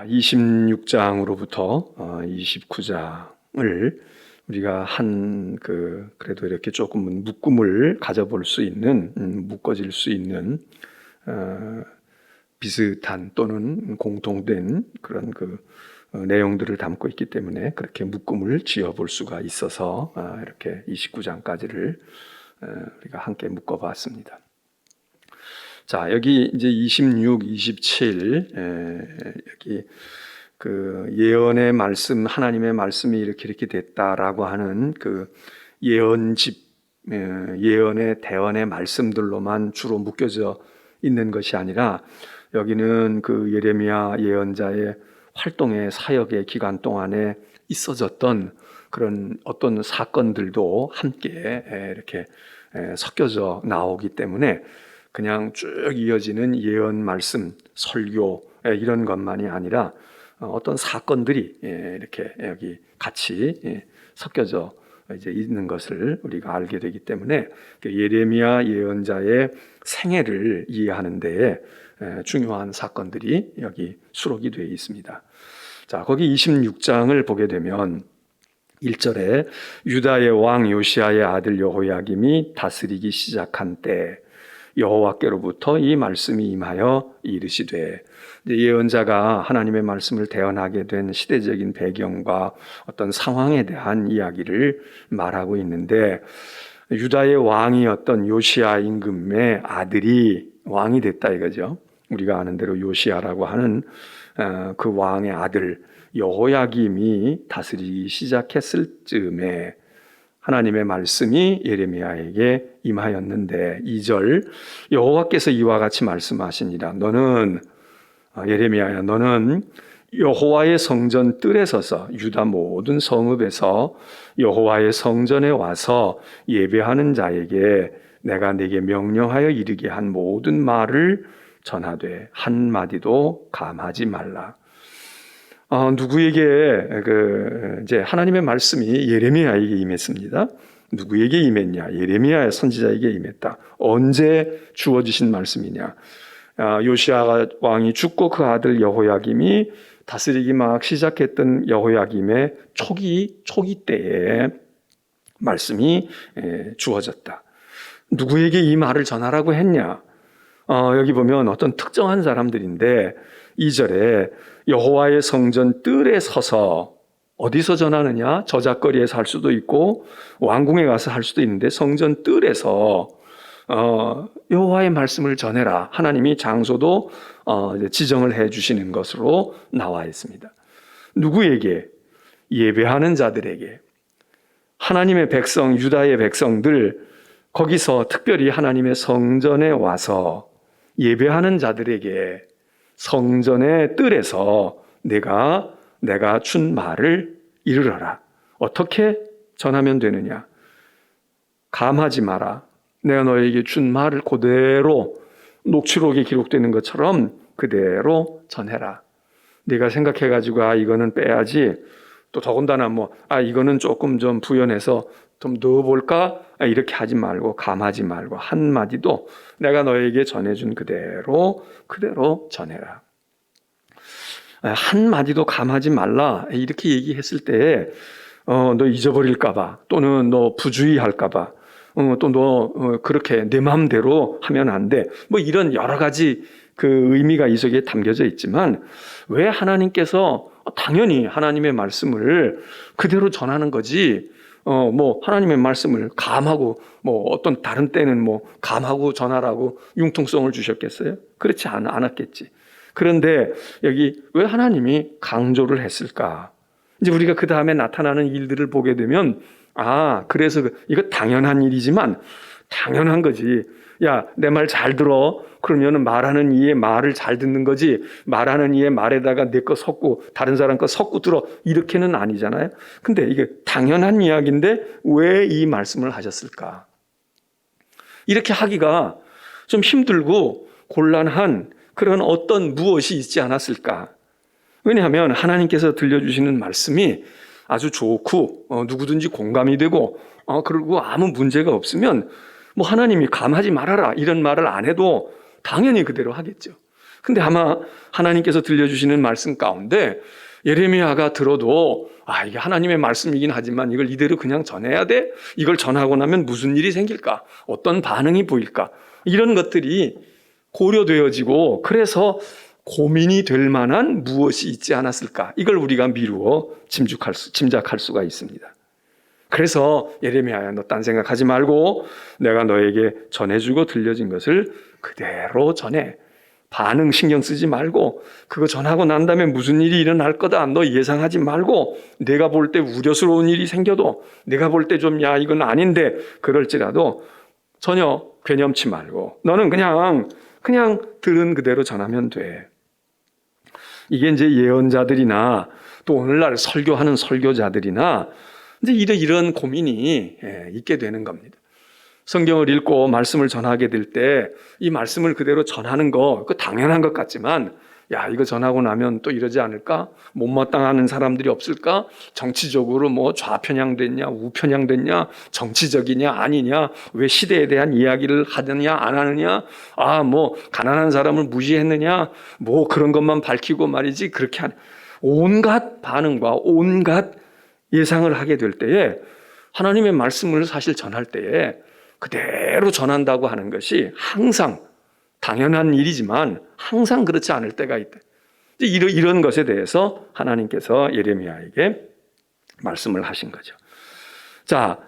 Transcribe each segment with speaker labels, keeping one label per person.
Speaker 1: 26장으로부터 29장을 우리가 그래도 이렇게 조금은 묶음을 가져볼 수 있는, 묶어질 수 있는, 비슷한 또는 공통된 그런 내용들을 담고 있기 때문에 그렇게 묶음을 지어볼 수가 있어서 이렇게 29장까지를 우리가 함께 묶어봤습니다. 자, 여기 이제 26, 27, 여기 예언의 말씀, 하나님의 말씀이 이렇게 됐다라고 하는 예언집, 예언의 대언의 말씀들로만 주로 묶여져 있는 것이 아니라 여기는 예레미야 예언자의 활동의 사역의 기간 동안에 있어졌던 그런 어떤 사건들도 함께 이렇게 섞여져 나오기 때문에 그냥 쭉 이어지는 예언 말씀, 설교 이런 것만이 아니라 어떤 사건들이 이렇게 여기 같이 섞여져 이제 있는 것을 우리가 알게 되기 때문에 예레미야 예언자의 생애를 이해하는 데에 중요한 사건들이 여기 수록이 되어 있습니다. 자, 거기 26장을 보게 되면 1절에 유다의 왕 요시야의 아들 여호야김이 다스리기 시작한 때 여호와께로부터 이 말씀이 임하여 이르시되, 예언자가 하나님의 말씀을 대언하게 된 시대적인 배경과 어떤 상황에 대한 이야기를 말하고 있는데, 유다의 왕이었던 요시야 임금의 아들이 왕이 됐다 이거죠. 우리가 아는 대로 요시야라고 하는 그 왕의 아들 여호야김이 다스리기 시작했을 즈음에 하나님의 말씀이 예레미야에게 임하였는데, 2절 여호와께서 이와 같이 말씀하시니라. 너는 예레미야야, 너는 여호와의 성전 뜰에 서서 유다 모든 성읍에서 여호와의 성전에 와서 예배하는 자에게 내가 네게 명령하여 이르게 한 모든 말을 전하되 한마디도 감하지 말라. 누구에게 이제 하나님의 말씀이 예레미야에게 임했습니다. 누구에게 임했냐? 예레미야 선지자에게 임했다. 언제 주어지신 말씀이냐? 요시야 왕이 죽고 그 아들 여호야김이 다스리기 막 시작했던 여호야김의 초기 때에 말씀이 주어졌다. 누구에게 이 말을 전하라고 했냐? 여기 보면 어떤 특정한 사람들인데 2절에 여호와의 성전 뜰에 서서, 어디서 전하느냐? 저잣거리에서 할 수도 있고 왕궁에 가서 할 수도 있는데 성전 뜰에서 여호와의 말씀을 전해라. 하나님이 장소도 지정을 해 주시는 것으로 나와 있습니다. 누구에게? 예배하는 자들에게. 하나님의 백성, 유다의 백성들, 거기서 특별히 하나님의 성전에 와서 예배하는 자들에게 성전의 뜰에서 내가 준 말을 이르러라. 어떻게 전하면 되느냐? 감하지 마라. 내가 너에게 준 말을 그대로 녹취록에 기록되는 것처럼 그대로 전해라. 네가 생각해가지고 이거는 빼야지, 또 더군다나 이거는 조금 좀 부연해서 좀 넣어볼까? 이렇게 하지 말고, 감하지 말고, 한마디도 내가 너에게 전해준 그대로 전해라. 한마디도 감하지 말라 이렇게 얘기했을 때 너 잊어버릴까봐, 또는 너 부주의할까봐, 또 너 그렇게 내 마음대로 하면 안 돼, 이런 여러 가지 의미가 이 속에 담겨져 있지만, 왜 하나님께서 당연히 하나님의 말씀을 그대로 전하는 거지, 하나님의 말씀을 감하고, 어떤 다른 때는 감하고 전하라고 융통성을 주셨겠어요? 그렇지 않았겠지. 그런데 여기 왜 하나님이 강조를 했을까? 이제 우리가 그 다음에 나타나는 일들을 보게 되면, 그래서 이거 당연한 일이지만, 당연한 거지. 야, 내 말 잘 들어. 그러면은 말하는 이의 말을 잘 듣는 거지, 말하는 이의 말에다가 내 거 섞고 다른 사람 거 섞고 들어, 이렇게는 아니잖아요. 근데 이게 당연한 이야기인데 왜 이 말씀을 하셨을까? 이렇게 하기가 좀 힘들고 곤란한 그런 어떤 무엇이 있지 않았을까? 왜냐하면 하나님께서 들려주시는 말씀이 아주 좋고 누구든지 공감이 되고 그리고 아무 문제가 없으면 하나님이 감하지 말아라 이런 말을 안 해도 당연히 그대로 하겠죠. 근데 아마 하나님께서 들려주시는 말씀 가운데 예레미야가 들어도 이게 하나님의 말씀이긴 하지만 이걸 이대로 그냥 전해야 돼? 이걸 전하고 나면 무슨 일이 생길까? 어떤 반응이 보일까? 이런 것들이 고려되어지고 그래서 고민이 될 만한 무엇이 있지 않았을까? 이걸 우리가 미루어 짐작할 수가 있습니다. 그래서 예레미야야, 너 딴 생각하지 말고 내가 너에게 전해주고 들려진 것을 그대로 전해. 반응 신경 쓰지 말고 그거 전하고 난 다음에 무슨 일이 일어날 거다 너 예상하지 말고, 내가 볼 때 우려스러운 일이 생겨도 내가 볼 때 좀 이건 아닌데 그럴지라도 전혀 괴념치 말고 너는 그냥 들은 그대로 전하면 돼. 이게 이제 예언자들이나 또 오늘날 설교하는 설교자들이나 이제 이런 고민이 있게 되는 겁니다. 성경을 읽고 말씀을 전하게 될 때 이 말씀을 그대로 전하는 거 당연한 것 같지만, 이거 전하고 나면 또 이러지 않을까? 못마땅하는 사람들이 없을까? 정치적으로 좌편향됐냐 우편향됐냐, 정치적이냐 아니냐, 왜 시대에 대한 이야기를 하느냐 안 하느냐, 가난한 사람을 무시했느냐, 그런 것만 밝히고 말이지, 그렇게 하는 온갖 반응과 온갖 예상을 하게 될 때에 하나님의 말씀을 사실 전할 때에 그대로 전한다고 하는 것이 항상 당연한 일이지만 항상 그렇지 않을 때가 있다. 이런 것에 대해서 하나님께서 예레미야에게 말씀을 하신 거죠. 자,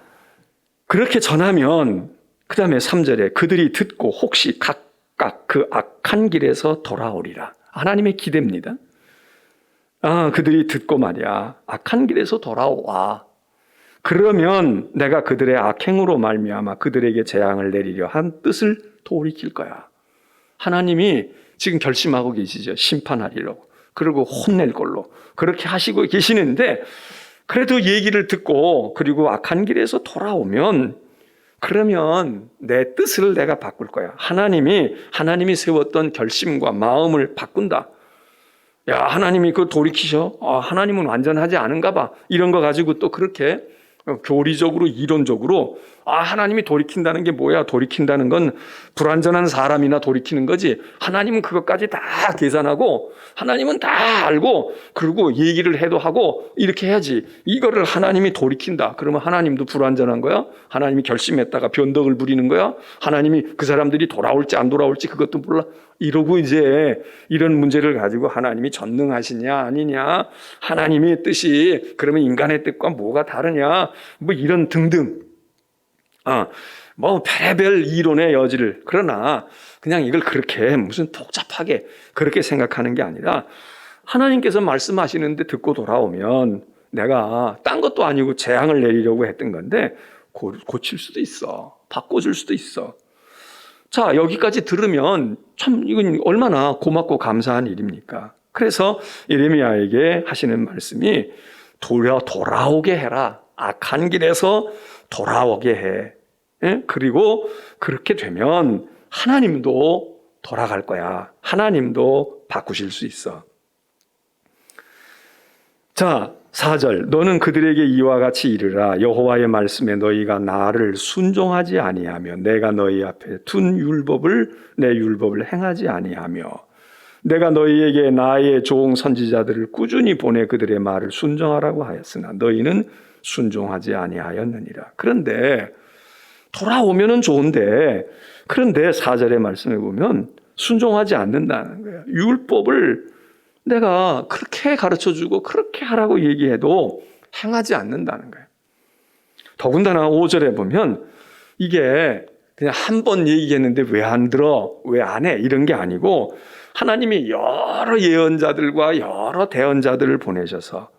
Speaker 1: 그렇게 전하면 그 다음에 3절에 그들이 듣고 혹시 각각 그 악한 길에서 돌아오리라. 하나님의 기대입니다. 그들이 듣고 말이야, 악한 길에서 돌아와. 그러면 내가 그들의 악행으로 말미암아 그들에게 재앙을 내리려 한 뜻을 돌이킬 거야. 하나님이 지금 결심하고 계시죠. 심판하리라고. 그리고 혼낼 걸로. 그렇게 하시고 계시는데, 그래도 얘기를 듣고 그리고 악한 길에서 돌아오면 그러면 내 뜻을 내가 바꿀 거야. 하나님이 세웠던 결심과 마음을 바꾼다. 하나님이 그거 돌이키셔? 하나님은 완전하지 않은가 봐. 이런 거 가지고 또 그렇게 교리적으로 이론적으로 하나님이 돌이킨다는 게 뭐야? 돌이킨다는 건 불완전한 사람이나 돌이키는 거지. 하나님은 그것까지 다 계산하고 하나님은 다 알고 그리고 얘기를 해도 하고 이렇게 해야지. 이거를 하나님이 돌이킨다. 그러면 하나님도 불완전한 거야? 하나님이 결심했다가 변덕을 부리는 거야? 하나님이 그 사람들이 돌아올지 안 돌아올지 그것도 몰라? 이러고 이제 이런 문제를 가지고 하나님이 전능하시냐 아니냐, 하나님의 뜻이 그러면 인간의 뜻과 뭐가 다르냐, 이런 등등 별의별 이론의 여지를, 그러나 그냥 이걸 그렇게 무슨 복잡하게 그렇게 생각하는 게 아니라 하나님께서 말씀하시는데 듣고 돌아오면 내가 딴 것도 아니고 재앙을 내리려고 했던 건데 고칠 수도 있어, 바꿔줄 수도 있어. 자, 여기까지 들으면 참 이건 얼마나 고맙고 감사한 일입니까? 그래서 예레미야에게 하시는 말씀이 돌아오게 해라. 악한 길에서 돌아오게 해. 그리고 그렇게 되면 하나님도 돌아갈 거야. 하나님도 바꾸실 수 있어. 자, 4절, 너는 그들에게 이와 같이 이르라. 여호와의 말씀에 너희가 나를 순종하지 아니하며 내가 너희 앞에 둔 내 율법을 행하지 아니하며 내가 너희에게 나의 종 선지자들을 꾸준히 보내 그들의 말을 순종하라고 하였으나 너희는 순종하지 아니하였느니라. 그런데 돌아오면은 좋은데, 그런데 4절의 말씀에 보면 순종하지 않는다는 거예요. 율법을 내가 그렇게 가르쳐주고 그렇게 하라고 얘기해도 행하지 않는다는 거예요. 더군다나 5절에 보면 이게 그냥 한 번 얘기했는데 왜 안 들어? 왜 안 해? 이런 게 아니고 하나님이 여러 예언자들과 여러 대언자들을 보내셔서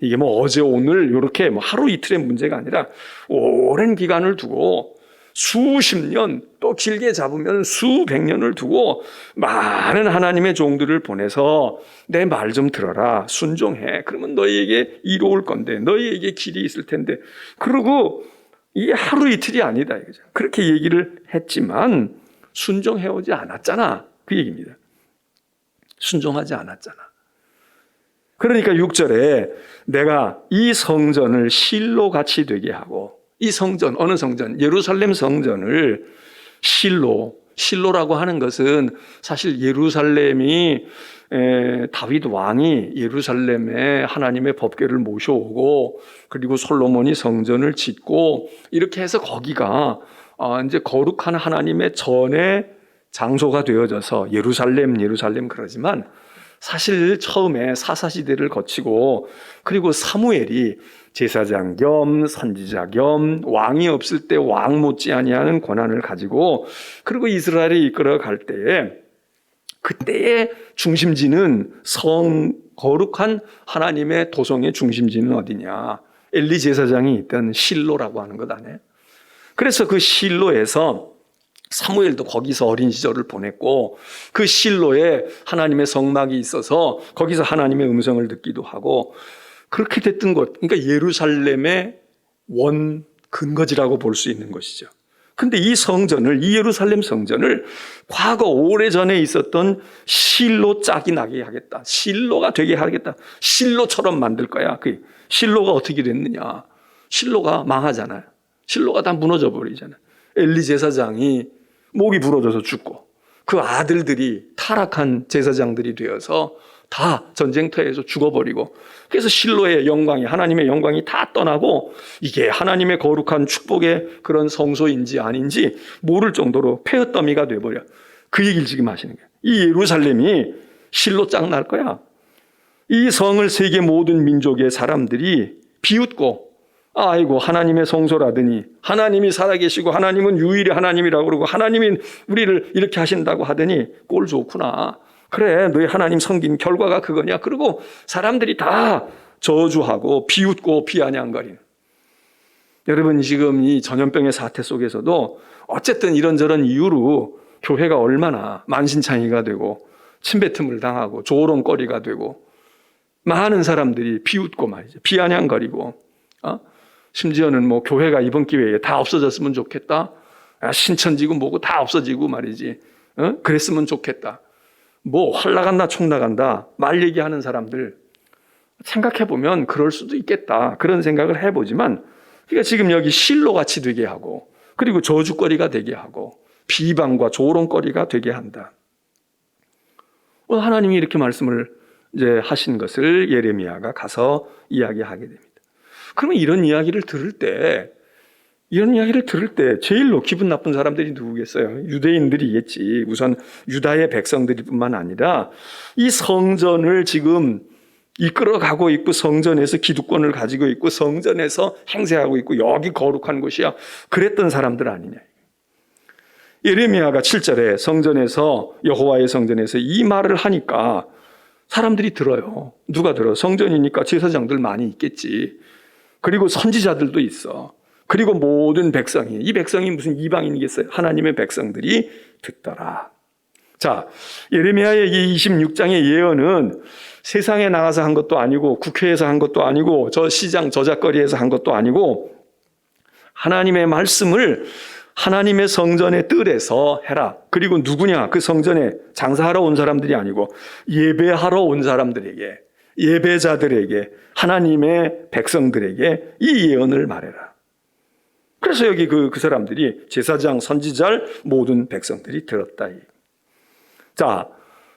Speaker 1: 이게 어제 오늘 이렇게 하루 이틀의 문제가 아니라 오랜 기간을 두고 수십 년, 또 길게 잡으면 수백 년을 두고 많은 하나님의 종들을 보내서 내 말 좀 들어라, 순종해. 그러면 너희에게 이로울 건데, 너희에게 길이 있을 텐데. 그러고 이게 하루 이틀이 아니다 이거죠. 그렇게 얘기를 했지만 순종해오지 않았잖아, 그 얘기입니다. 순종하지 않았잖아. 그러니까 6절에 내가 이 성전을 실로같이 되게 하고, 이 성전, 어느 성전? 예루살렘 성전을 실로, 실로라고 하는 것은 사실 예루살렘이 다윗 왕이 예루살렘에 하나님의 법궤를 모셔오고 그리고 솔로몬이 성전을 짓고 이렇게 해서 거기가 이제 거룩한 하나님의 전의 장소가 되어져서 예루살렘 그러지만 사실 처음에 사사시대를 거치고 그리고 사무엘이 제사장 겸 선지자 겸 왕이 없을 때 왕 못지 아니하는 권한을 가지고 그리고 이스라엘을 이끌어 갈 때에 그때의 중심지는 거룩한 하나님의 도성의 중심지는 어디냐? 엘리 제사장이 있던 실로라고 하는 것 아니에요? 그래서 그 실로에서 사무엘도 거기서 어린 시절을 보냈고 그 실로에 하나님의 성막이 있어서 거기서 하나님의 음성을 듣기도 하고 그렇게 됐던 것, 그러니까 예루살렘의 원 근거지라고 볼 수 있는 것이죠. 근데 이 예루살렘 성전을 과거 오래전에 있었던 실로 짝이 나게 하겠다. 실로가 되게 하겠다. 실로처럼 만들 거야. 그 실로가 어떻게 됐느냐. 실로가 망하잖아요. 실로가 다 무너져 버리잖아요. 엘리 제사장이 목이 부러져서 죽고 그 아들들이 타락한 제사장들이 되어서 다 전쟁터에서 죽어버리고 그래서 실로의 영광이 하나님의 영광이 다 떠나고 이게 하나님의 거룩한 축복의 그런 성소인지 아닌지 모를 정도로 폐허더미가 돼버려. 그 얘기를 지금 하시는 거예요. 이 예루살렘이 실로 짝 날 거야. 이 성을 세계 모든 민족의 사람들이 비웃고 아이고 하나님의 성소라더니 하나님이 살아계시고 하나님은 유일의 하나님이라고 그러고 하나님이 우리를 이렇게 하신다고 하더니 꼴 좋구나. 그래 너희 하나님 섬긴 결과가 그거냐. 그리고 사람들이 다 저주하고 비웃고 비아냥거리는. 여러분 지금 이 전염병의 사태 속에서도 어쨌든 이런저런 이유로 교회가 얼마나 만신창이가 되고 침뱉음을 당하고 조롱거리가 되고 많은 사람들이 비웃고 말이죠. 비아냥거리고 심지어는 뭐 교회가 이번 기회에 다 없어졌으면 좋겠다. 신천지고 뭐고 다 없어지고 말이지. 그랬으면 좋겠다. 뭐 활 나간다 총 나간다 말 얘기하는 사람들 생각해보면 그럴 수도 있겠다. 그런 생각을 해보지만 그러니까 지금 여기 실로같이 되게 하고 그리고 저주거리가 되게 하고 비방과 조롱거리가 되게 한다. 하나님이 이렇게 말씀을 이제 하신 것을 예레미야가 가서 이야기하게 됩니다. 그러면 이런 이야기를 들을 때 제일로 기분 나쁜 사람들이 누구겠어요? 유대인들이겠지. 우선 유다의 백성들일 뿐만 아니라 이 성전을 지금 이끌어가고 있고 성전에서 기득권을 가지고 있고 성전에서 행세하고 있고 여기 거룩한 곳이야. 그랬던 사람들 아니냐. 예레미야가 7절에 성전에서 여호와의 성전에서 이 말을 하니까 사람들이 들어요. 누가 들어? 성전이니까 제사장들 많이 있겠지. 그리고 선지자들도 있어. 그리고 모든 백성이, 이 백성이 무슨 이방인이겠어요? 하나님의 백성들이 듣더라. 자, 예레미야의 이 26장의 예언은 세상에 나가서 한 것도 아니고 국회에서 한 것도 아니고 저 시장 저작거리에서 한 것도 아니고 하나님의 말씀을 하나님의 성전의 뜰에서 해라. 그리고 누구냐? 그 성전에 장사하러 온 사람들이 아니고 예배하러 온 사람들에게, 예배자들에게, 하나님의 백성들에게 이 예언을 말해라. 그래서 여기 그 사람들이 제사장, 선지자, 모든 백성들이 들었다. 자,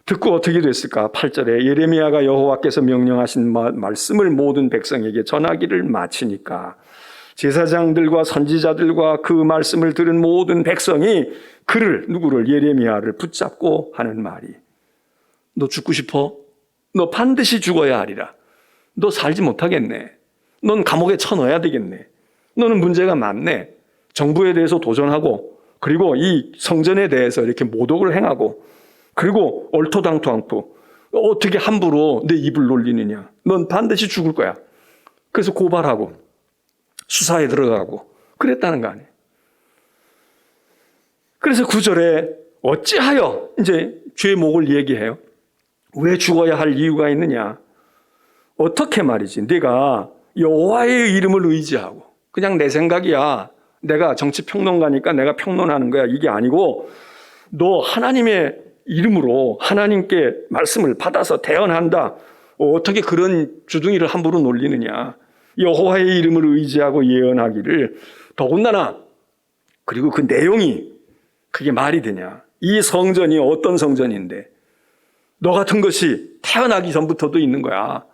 Speaker 1: 듣고 어떻게 됐을까? 8절에 예레미야가 여호와께서 명령하신 말씀을 모든 백성에게 전하기를 마치니까 제사장들과 선지자들과 그 말씀을 들은 모든 백성이 누구를 예레미야를 붙잡고 하는 말이 너 죽고 싶어? 너 반드시 죽어야 하리라. 너 살지 못하겠네. 넌 감옥에 쳐넣어야 되겠네. 너는 문제가 많네. 정부에 대해서 도전하고 그리고 이 성전에 대해서 이렇게 모독을 행하고 그리고 얼토당토않고 어떻게 함부로 내 입을 놀리느냐. 넌 반드시 죽을 거야. 그래서 고발하고 수사에 들어가고 그랬다는 거 아니에요. 그래서 9절에 어찌하여 이제 죄목을 얘기해요. 왜 죽어야 할 이유가 있느냐. 어떻게 말이지. 내가 여호와의 이름을 의지하고 그냥 내 생각이야. 내가 정치평론가니까 내가 평론하는 거야. 이게 아니고 너 하나님의 이름으로 하나님께 말씀을 받아서 대언한다. 어떻게 그런 주둥이를 함부로 놀리느냐. 여호와의 이름을 의지하고 예언하기를 더군다나 그리고 그 내용이 그게 말이 되냐. 이 성전이 어떤 성전인데 너 같은 것이 태어나기 전부터도 있는 거야.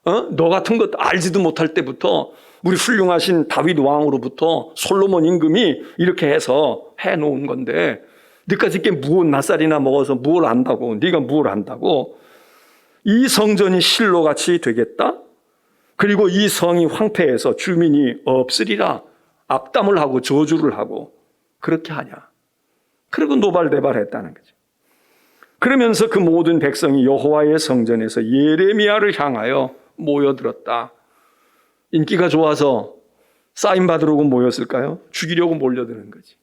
Speaker 1: 너 같은 것 알지도 못할 때부터 우리 훌륭하신 다윗 왕으로부터 솔로몬 임금이 이렇게 해서 해놓은 건데 너까지 게 무엇 낯살이나 먹어서 뭘 안다고, 네가 뭘 안다고. 이 성전이 실로같이 되겠다. 그리고 이 성이 황폐해서 주민이 없으리라. 악담을 하고 저주를 하고 그렇게 하냐. 그리고 노발대발했다는 거죠. 그러면서 그 모든 백성이 여호와의 성전에서 예레미야를 향하여 모여들었다. 인기가 좋아서 사인 받으려고 모였을까요? 죽이려고 몰려드는 거지.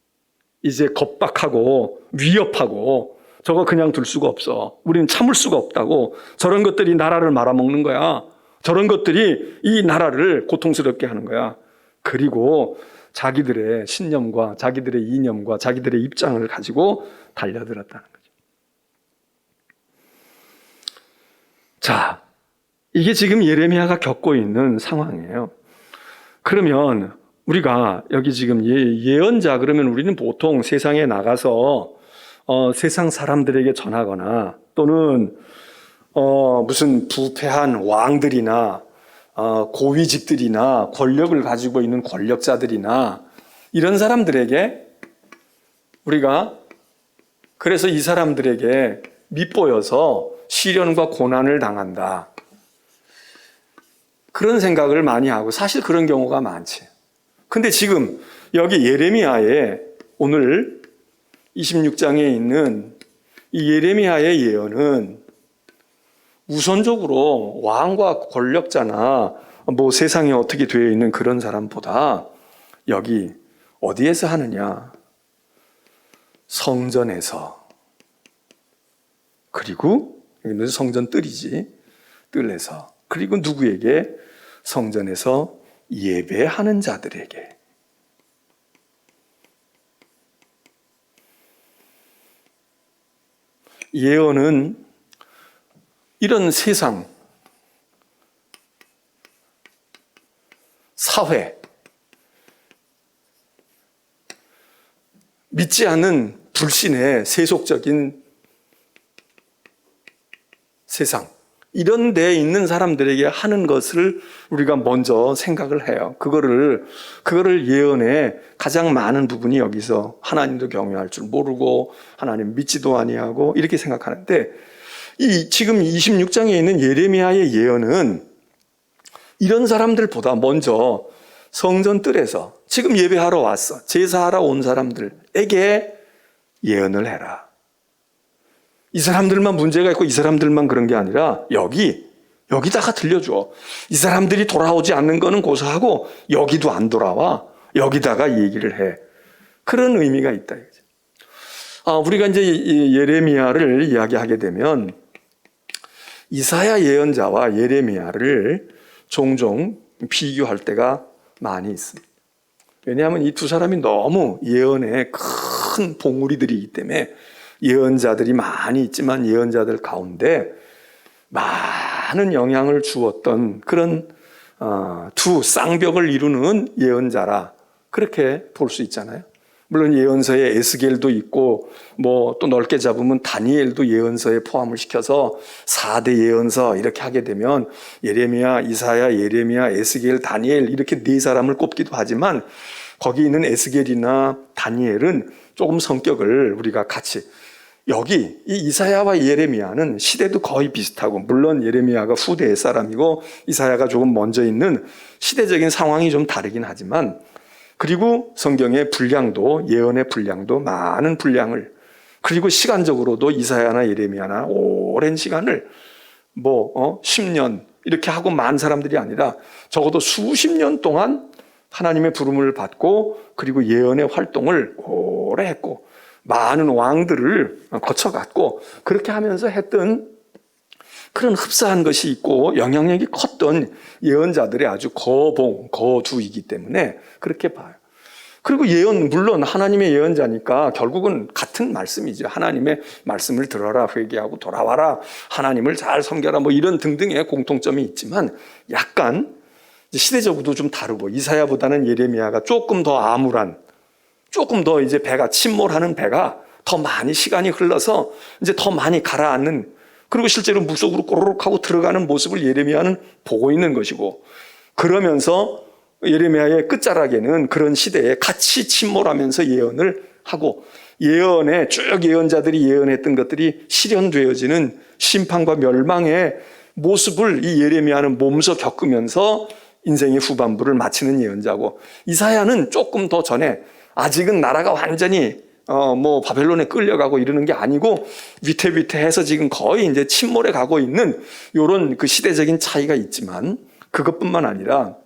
Speaker 1: 이제 겁박하고 위협하고 저거 그냥 둘 수가 없어. 우리는 참을 수가 없다고. 저런 것들이 나라를 말아먹는 거야. 저런 것들이 이 나라를 고통스럽게 하는 거야. 그리고 자기들의 신념과 자기들의 이념과 자기들의 입장을 가지고 달려들었다는 거죠. 자, 이게 지금 예레미야가 겪고 있는 상황이에요. 그러면 우리가 여기 지금 예언자 그러면 우리는 보통 세상에 나가서 세상 사람들에게 전하거나 또는 무슨 부패한 왕들이나 고위직들이나 권력을 가지고 있는 권력자들이나 이런 사람들에게 우리가 그래서 이 사람들에게 밉보여서 시련과 고난을 당한다. 그런 생각을 많이 하고 사실 그런 경우가 많지. 근데 지금 여기 예레미야에 오늘 26장에 있는 이 예레미야의 예언은 우선적으로 왕과 권력자나 뭐 세상에 어떻게 되어 있는 그런 사람보다 여기 어디에서 하느냐? 성전에서. 그리고 여기는 성전 뜰이지. 뜰에서. 그리고 누구에게? 성전에서 예배하는 자들에게. 예언은 이런 세상, 사회, 믿지 않는 불신의 세속적인 세상, 이런 데에 있는 사람들에게 하는 것을 우리가 먼저 생각을 해요. 그거를 예언의 가장 많은 부분이 여기서 하나님도 경외할 줄 모르고 하나님 믿지도 아니하고 이렇게 생각하는데 지금 26장에 있는 예레미야의 예언은 이런 사람들보다 먼저 성전 뜰에서 지금 예배하러 왔어. 제사하러 온 사람들에게 예언을 해라. 이 사람들만 문제가 있고 이 사람들만 그런 게 아니라 여기다가 들려줘. 이 사람들이 돌아오지 않는 거는 고사하고 여기도 안 돌아와. 여기다가 얘기를 해. 그런 의미가 있다. 우리가 이제 예레미야를 이야기하게 되면 이사야 예언자와 예레미야를 종종 비교할 때가 많이 있습니다. 왜냐하면 이 두 사람이 너무 예언에 큰 봉우리들이기 때문에 예언자들이 많이 있지만 예언자들 가운데 많은 영향을 주었던 그런 두 쌍벽을 이루는 예언자라 그렇게 볼 수 있잖아요. 물론 예언서에 에스겔도 있고 뭐 또 넓게 잡으면 다니엘도 예언서에 포함을 시켜서 4대 예언서 이렇게 하게 되면 예레미야, 이사야, 예레미야, 에스겔, 다니엘 이렇게 네 사람을 꼽기도 하지만 거기 있는 에스겔이나 다니엘은 조금 성격을 우리가 같이 여기 이 이사야와 예레미야는 시대도 거의 비슷하고 물론 예레미야가 후대의 사람이고 이사야가 조금 먼저 있는 시대적인 상황이 좀 다르긴 하지만 그리고 성경의 분량도 예언의 분량도 많은 분량을 그리고 시간적으로도 이사야나 예레미야나 오랜 시간을 10년 이렇게 하고 만 사람들이 아니라 적어도 수십 년 동안 하나님의 부름을 받고 그리고 예언의 활동을 오래 했고 많은 왕들을 거쳐갔고 그렇게 하면서 했던 그런 흡사한 것이 있고 영향력이 컸던 예언자들의 아주 거두이기 때문에 그렇게 봐요. 그리고 예언 물론 하나님의 예언자니까 결국은 같은 말씀이죠. 하나님의 말씀을 들어라 회개하고 돌아와라 하나님을 잘 섬겨라 뭐 이런 등등의 공통점이 있지만 약간 시대적으로도 좀 다르고 이사야보다는 예레미야가 조금 더 암울한 조금 더 이제 배가 침몰하는 배가 더 많이 시간이 흘러서 이제 더 많이 가라앉는, 그리고 실제로 물속으로 꼬르륵 하고 들어가는 모습을 예레미야는 보고 있는 것이고, 그러면서 예레미야의 끝자락에는 그런 시대에 같이 침몰하면서 예언을 하고, 예언에 쭉 예언자들이 예언했던 것들이 실현되어지는 심판과 멸망의 모습을 이 예레미야는 몸소 겪으면서 인생의 후반부를 마치는 예언자고, 이사야는 조금 더 전에 아직은 나라가 완전히 바벨론에 끌려가고 이러는 게 아니고 위태위태해서 지금 거의 이제 침몰에 가고 있는 요런 그 시대적인 차이가 있지만, 그것뿐만 아니라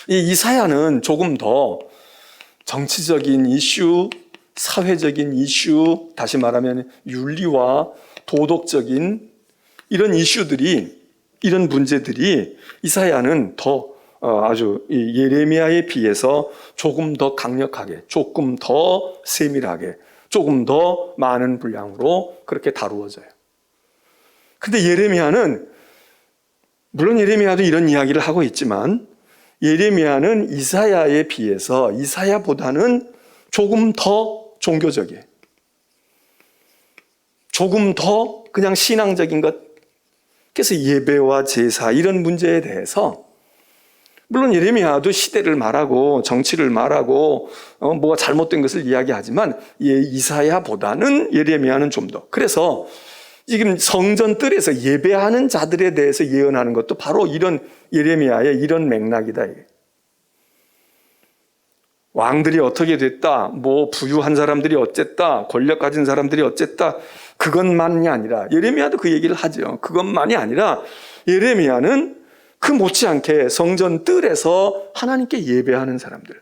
Speaker 1: 이 이사야는 조금 더 정치적인 이슈, 사회적인 이슈, 다시 말하면 윤리와 도덕적인 이런 이슈들이, 이런 문제들이 이사야는 더 아주 예레미야에 비해서 조금 더 강력하게, 조금 더 세밀하게, 조금 더 많은 분량으로 그렇게 다루어져요. 근데 예레미야는, 물론 예레미야도 이런 이야기를 하고 있지만, 예레미야는 이사야에 비해서 이사야보다는 조금 더 종교적이에요. 조금 더 그냥 신앙적인 것. 그래서 예배와 제사 이런 문제에 대해서, 물론 예레미야도 시대를 말하고 정치를 말하고 뭐가 잘못된 것을 이야기하지만 이사야보다는 예레미야는 좀 더. 그래서 지금 성전 뜰에서 예배하는 자들에 대해서 예언하는 것도 바로 이런 예레미야의 이런 맥락이다. 왕들이 어떻게 됐다, 부유한 사람들이 어쨌다, 권력 가진 사람들이 어쨌다, 그것만이 아니라, 예레미야도 그 얘기를 하죠. 그것만이 아니라 예레미야는 그 못지않게 성전 뜰에서 하나님께 예배하는 사람들.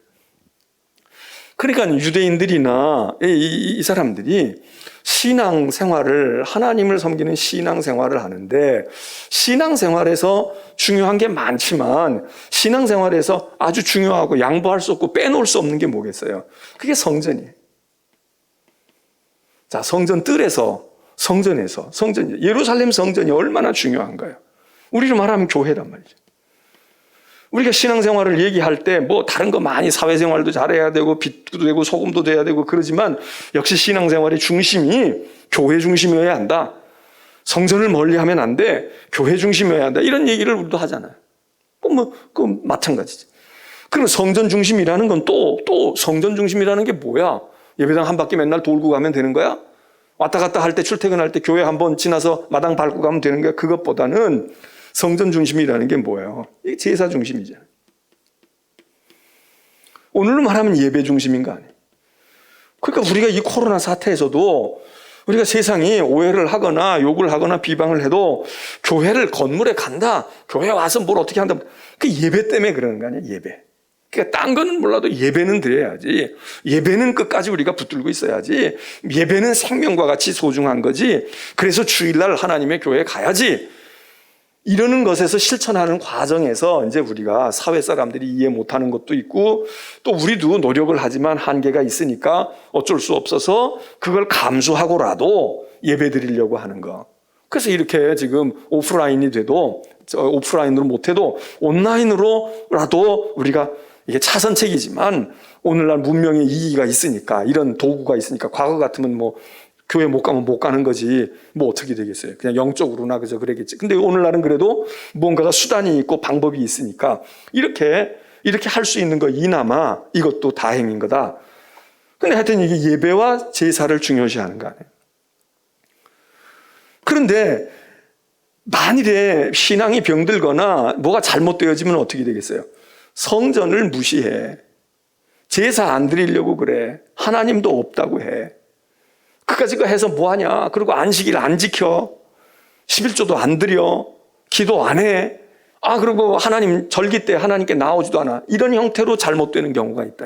Speaker 1: 그러니까 유대인들이나 이 사람들이 신앙생활을, 하나님을 섬기는 신앙생활을 하는데, 신앙생활에서 중요한 게 많지만 신앙생활에서 아주 중요하고 양보할 수 없고 빼놓을 수 없는 게 뭐겠어요? 그게 성전이에요. 자, 성전 뜰에서, 성전에서, 예루살렘 성전이 얼마나 중요한가요? 우리로 말하면 교회란 말이죠. 우리가 신앙생활을 얘기할 때 다른 거 많이, 사회생활도 잘해야 되고 빛도 되고 소금도 돼야 되고 그러지만, 역시 신앙생활의 중심이 교회 중심이어야 한다. 성전을 멀리하면 안 돼. 교회 중심이어야 한다. 이런 얘기를 우리도 하잖아요. 그 마찬가지지. 그럼 성전 중심이라는 건 또 성전 중심이라는 게 뭐야? 예배당 한 바퀴 맨날 돌고 가면 되는 거야? 왔다 갔다 할 때, 출퇴근할 때 교회 한번 지나서 마당 밟고 가면 되는 거야? 그것보다는 성전 중심이라는 게 뭐예요? 이게 제사 중심이잖아요. 오늘로 말하면 예배 중심인 거 아니에요? 그러니까 우리가 이 코로나 사태에서도 우리가 세상이 오해를 하거나 욕을 하거나 비방을 해도 교회를, 건물에 간다, 교회 와서 뭘 어떻게 한다, 그 예배 때문에 그러는 거 아니에요? 예배. 그러니까 딴 거는 몰라도 예배는 드려야지. 예배는 끝까지 우리가 붙들고 있어야지. 예배는 생명과 같이 소중한 거지. 그래서 주일날 하나님의 교회에 가야지. 이러는 것에서 실천하는 과정에서 이제 우리가 사회 사람들이 이해 못하는 것도 있고, 또 우리도 노력을 하지만 한계가 있으니까 어쩔 수 없어서 그걸 감수하고라도 예배 드리려고 하는 거. 그래서 이렇게 지금 오프라인이 돼도, 오프라인으로 못해도 온라인으로라도 우리가, 이게 차선책이지만 오늘날 문명의 이기가 있으니까, 이런 도구가 있으니까, 과거 같으면 교회 못 가면 못 가는 거지 어떻게 되겠어요? 그냥 영적으로나 그저 그러겠지. 근데 오늘날은 그래도 뭔가가 수단이 있고 방법이 있으니까 이렇게 할 수 있는 거, 이나마 이것도 다행인 거다. 근데 하여튼 이게 예배와 제사를 중요시하는 거 아니에요? 그런데 만일에 신앙이 병들거나 뭐가 잘못되어지면 어떻게 되겠어요? 성전을 무시해. 제사 안 드리려고 그래. 하나님도 없다고 해. 그까짓 거 해서 뭐하냐? 그리고 안식일 안 지켜. 11조도 안 드려. 기도 안 해. 그리고 하나님 절기 때 하나님께 나오지도 않아. 이런 형태로 잘못되는 경우가 있다.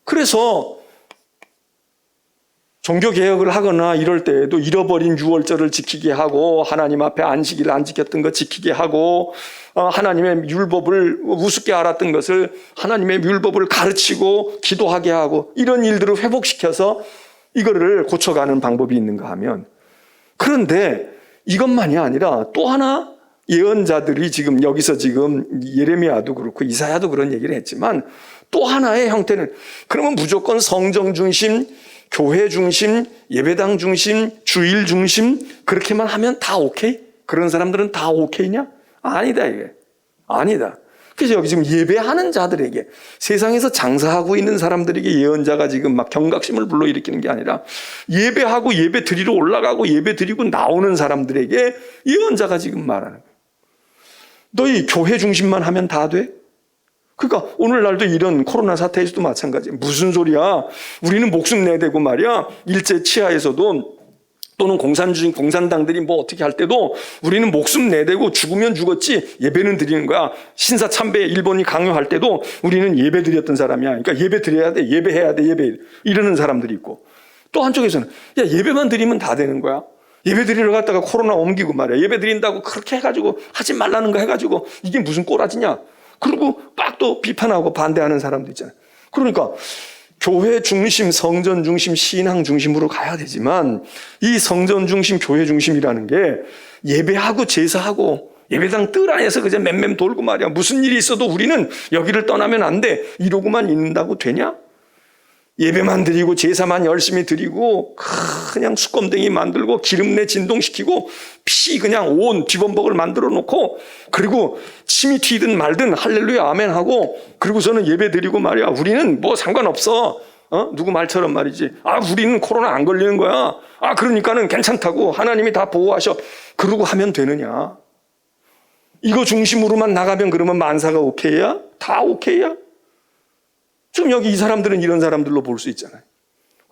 Speaker 1: 그래서 종교개혁을 하거나 이럴 때에도 잃어버린 유월절을 지키게 하고, 하나님 앞에 안식일 안 지켰던 거 지키게 하고, 하나님의 율법을 우습게 알았던 것을 하나님의 율법을 가르치고 기도하게 하고, 이런 일들을 회복시켜서 이거를 고쳐가는 방법이 있는가 하면, 그런데 이것만이 아니라 또 하나 예언자들이 지금 여기서 지금 예레미야도 그렇고 이사야도 그런 얘기를 했지만, 또 하나의 형태는, 그러면 무조건 성정 중심, 교회 중심, 예배당 중심, 주일 중심 그렇게만 하면 다 오케이? 그런 사람들은 다 오케이냐? 아니다 이게. 아니다. 그래서 여기 지금 예배하는 자들에게, 세상에서 장사하고 있는 사람들에게 예언자가 지금 막 경각심을 불러일으키는 게 아니라 예배하고 예배 드리러 올라가고 예배 드리고 나오는 사람들에게 예언자가 지금 말하는 거예요. 너희 교회 중심만 하면 다 돼? 그러니까 오늘날도 이런 코로나 사태에서도 마찬가지예요. 무슨 소리야? 우리는 목숨 내대고 말이야. 일제 치하에서도 또는 공산당들이 뭐 어떻게 할 때도 우리는 목숨 내대고 죽으면 죽었지 예배는 드리는 거야. 신사참배 일본이 강요할 때도 우리는 예배 드렸던 사람이야. 그러니까 예배 드려야 돼. 예배해야 돼. 예배. 이러는 사람들이 있고. 또 한쪽에서는 야, 예배만 드리면 다 되는 거야. 예배 드리러 갔다가 코로나 옮기고 말이야. 예배 드린다고 그렇게 해가지고 하지 말라는 거 해가지고 이게 무슨 꼬라지냐. 그리고 막 또 비판하고 반대하는 사람도 있잖아요. 그러니까 교회 중심, 성전 중심, 신앙 중심으로 가야 되지만 이 성전 중심, 교회 중심이라는 게 예배하고 제사하고 예배당 뜰 안에서 그저 맴맴 돌고 말이야. 무슨 일이 있어도 우리는 여기를 떠나면 안 돼. 이러고만 있는다고 되냐? 예배만 드리고 제사만 열심히 드리고 그냥 수검댕이 만들고 기름내 진동시키고 피 그냥 온 뒤범벅을 만들어 놓고 그리고 침이 튀든 말든 할렐루야 아멘 하고 그리고서는 예배 드리고 말이야. 우리는 뭐 상관없어. 누구 말처럼 말이지. 우리는 코로나 안 걸리는 거야. 그러니까는 괜찮다고 하나님이 다 보호하셔. 그러고 하면 되느냐? 이거 중심으로만 나가면 그러면 만사가 오케이야? 다 오케이야? 지금 여기 이 사람들은 이런 사람들로 볼 수 있잖아요.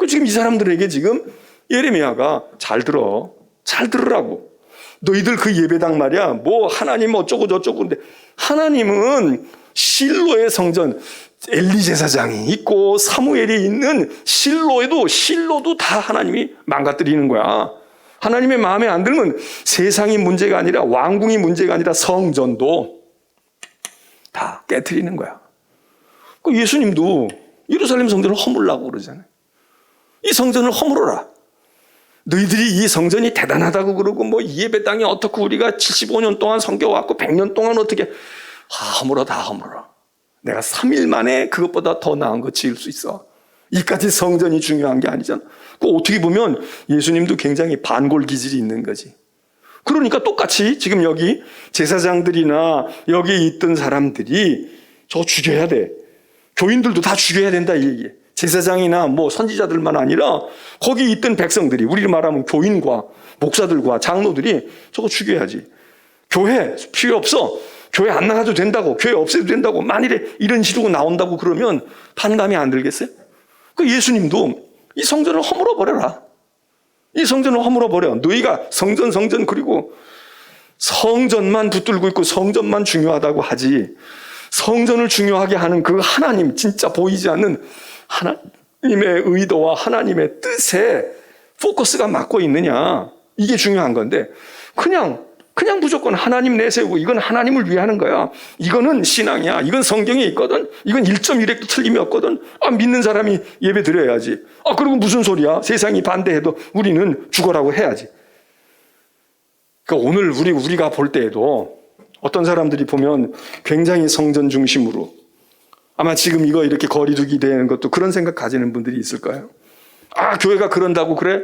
Speaker 1: 지금 이 사람들에게 지금 예레미야가 잘 들으라고. 너희들 그 예배당 말이야. 뭐 하나님 어쩌고 저쩌고. 근데 하나님은 실로의 성전, 엘리 제사장이 있고 사무엘이 있는 실로도 다 하나님이 망가뜨리는 거야. 하나님의 마음에 안 들면 세상이 문제가 아니라 왕궁이 문제가 아니라 성전도 다 깨트리는 거야. 예수님도 예루살렘 성전을 허물라고 그러잖아요. 이 성전을 허물어라. 너희들이 이 성전이 대단하다고 그러고 뭐 이 예배당이 어떻고 우리가 75년 동안 섬겨왔고 100년 동안 어떻게 허물어 다 허물어. 내가 3일 만에 그것보다 더 나은 거 지을 수 있어. 이까지 성전이 중요한 게 아니잖아. 어떻게 보면 예수님도 굉장히 반골 기질이 있는 거지. 그러니까 똑같이 지금 여기 제사장들이나 여기 있던 사람들이 저거 죽여야 돼. 교인들도 다 죽여야 된다 이 얘기예요. 제사장이나 뭐 선지자들만 아니라 거기 있던 백성들이, 우리를 말하면 교인과 목사들과 장로들이 저거 죽여야지. 교회 필요 없어. 교회 안 나가도 된다고. 교회 없애도 된다고. 만일에 이런 식으로 나온다고 그러면 반감이 안 들겠어요? 예수님도 이 성전을 허물어 버려라. 이 성전을 허물어 버려. 너희가 성전 그리고 성전만 붙들고 있고 성전만 중요하다고 하지. 성전을 중요하게 하는 그 하나님, 진짜 보이지 않는 하나님의 의도와 하나님의 뜻에 포커스가 맞고 있느냐. 이게 중요한 건데 그냥 무조건 하나님 내세우고 이건 하나님을 위해 하는 거야. 이거는 신앙이야. 이건 성경에 있거든. 이건 1.1핵도 틀림이 없거든. 믿는 사람이 예배 드려야지. 그리고 무슨 소리야. 세상이 반대해도 우리는 죽어라고 해야지. 그러니까 오늘 우리가 볼 때에도 어떤 사람들이 보면 굉장히 성전 중심으로 아마 지금 이거 이렇게 거리두기 되는 것도 그런 생각 가지는 분들이 있을 거예요. 교회가 그런다고 그래?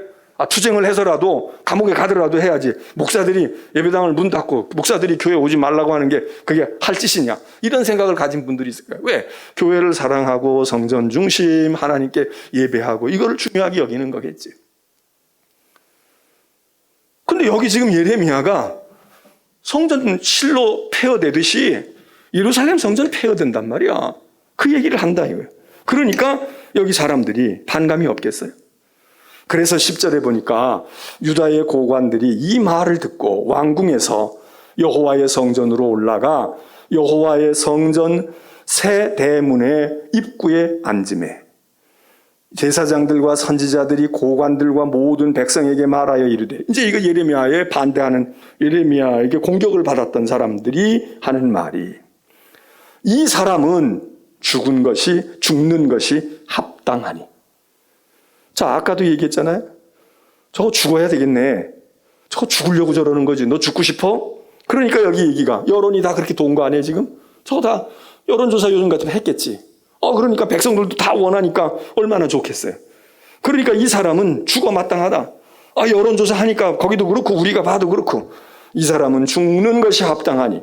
Speaker 1: 투쟁을 해서라도 감옥에 가더라도 해야지. 목사들이 예배당을 문 닫고 목사들이 교회 오지 말라고 하는 게 그게 할 짓이냐. 이런 생각을 가진 분들이 있을 거예요. 왜? 교회를 사랑하고 성전 중심 하나님께 예배하고 이거를 중요하게 여기는 거겠지. 근데 여기 지금 예레미야가 성전 실로 폐허되듯이 예루살렘 성전 폐허된단 말이야. 그 얘기를 한다 이거예요. 그러니까 여기 사람들이 반감이 없겠어요? 그래서 10절에 보니까 유다의 고관들이 이 말을 듣고 왕궁에서 여호와의 성전으로 올라가 여호와의 성전 새 대문의 입구에 앉으매 제사장들과 선지자들이 고관들과 모든 백성에게 말하여 이르되, 이제 이거 예레미야에 반대하는, 예레미야에게 공격을 받았던 사람들이 하는 말이, 이 사람은 죽는 것이 합당하니. 자, 아까도 얘기했잖아요. 저거 죽어야 되겠네. 저거 죽으려고 저러는 거지. 너 죽고 싶어? 그러니까 여기 얘기가, 여론이 다 그렇게 도운 거 아니에요 지금? 저거 다 여론조사 요즘 같으면 했겠지. 그러니까 백성들도 다 원하니까 얼마나 좋겠어요. 그러니까 이 사람은 죽어 마땅하다. 여론조사 하니까 거기도 그렇고 우리가 봐도 그렇고 이 사람은 죽는 것이 합당하니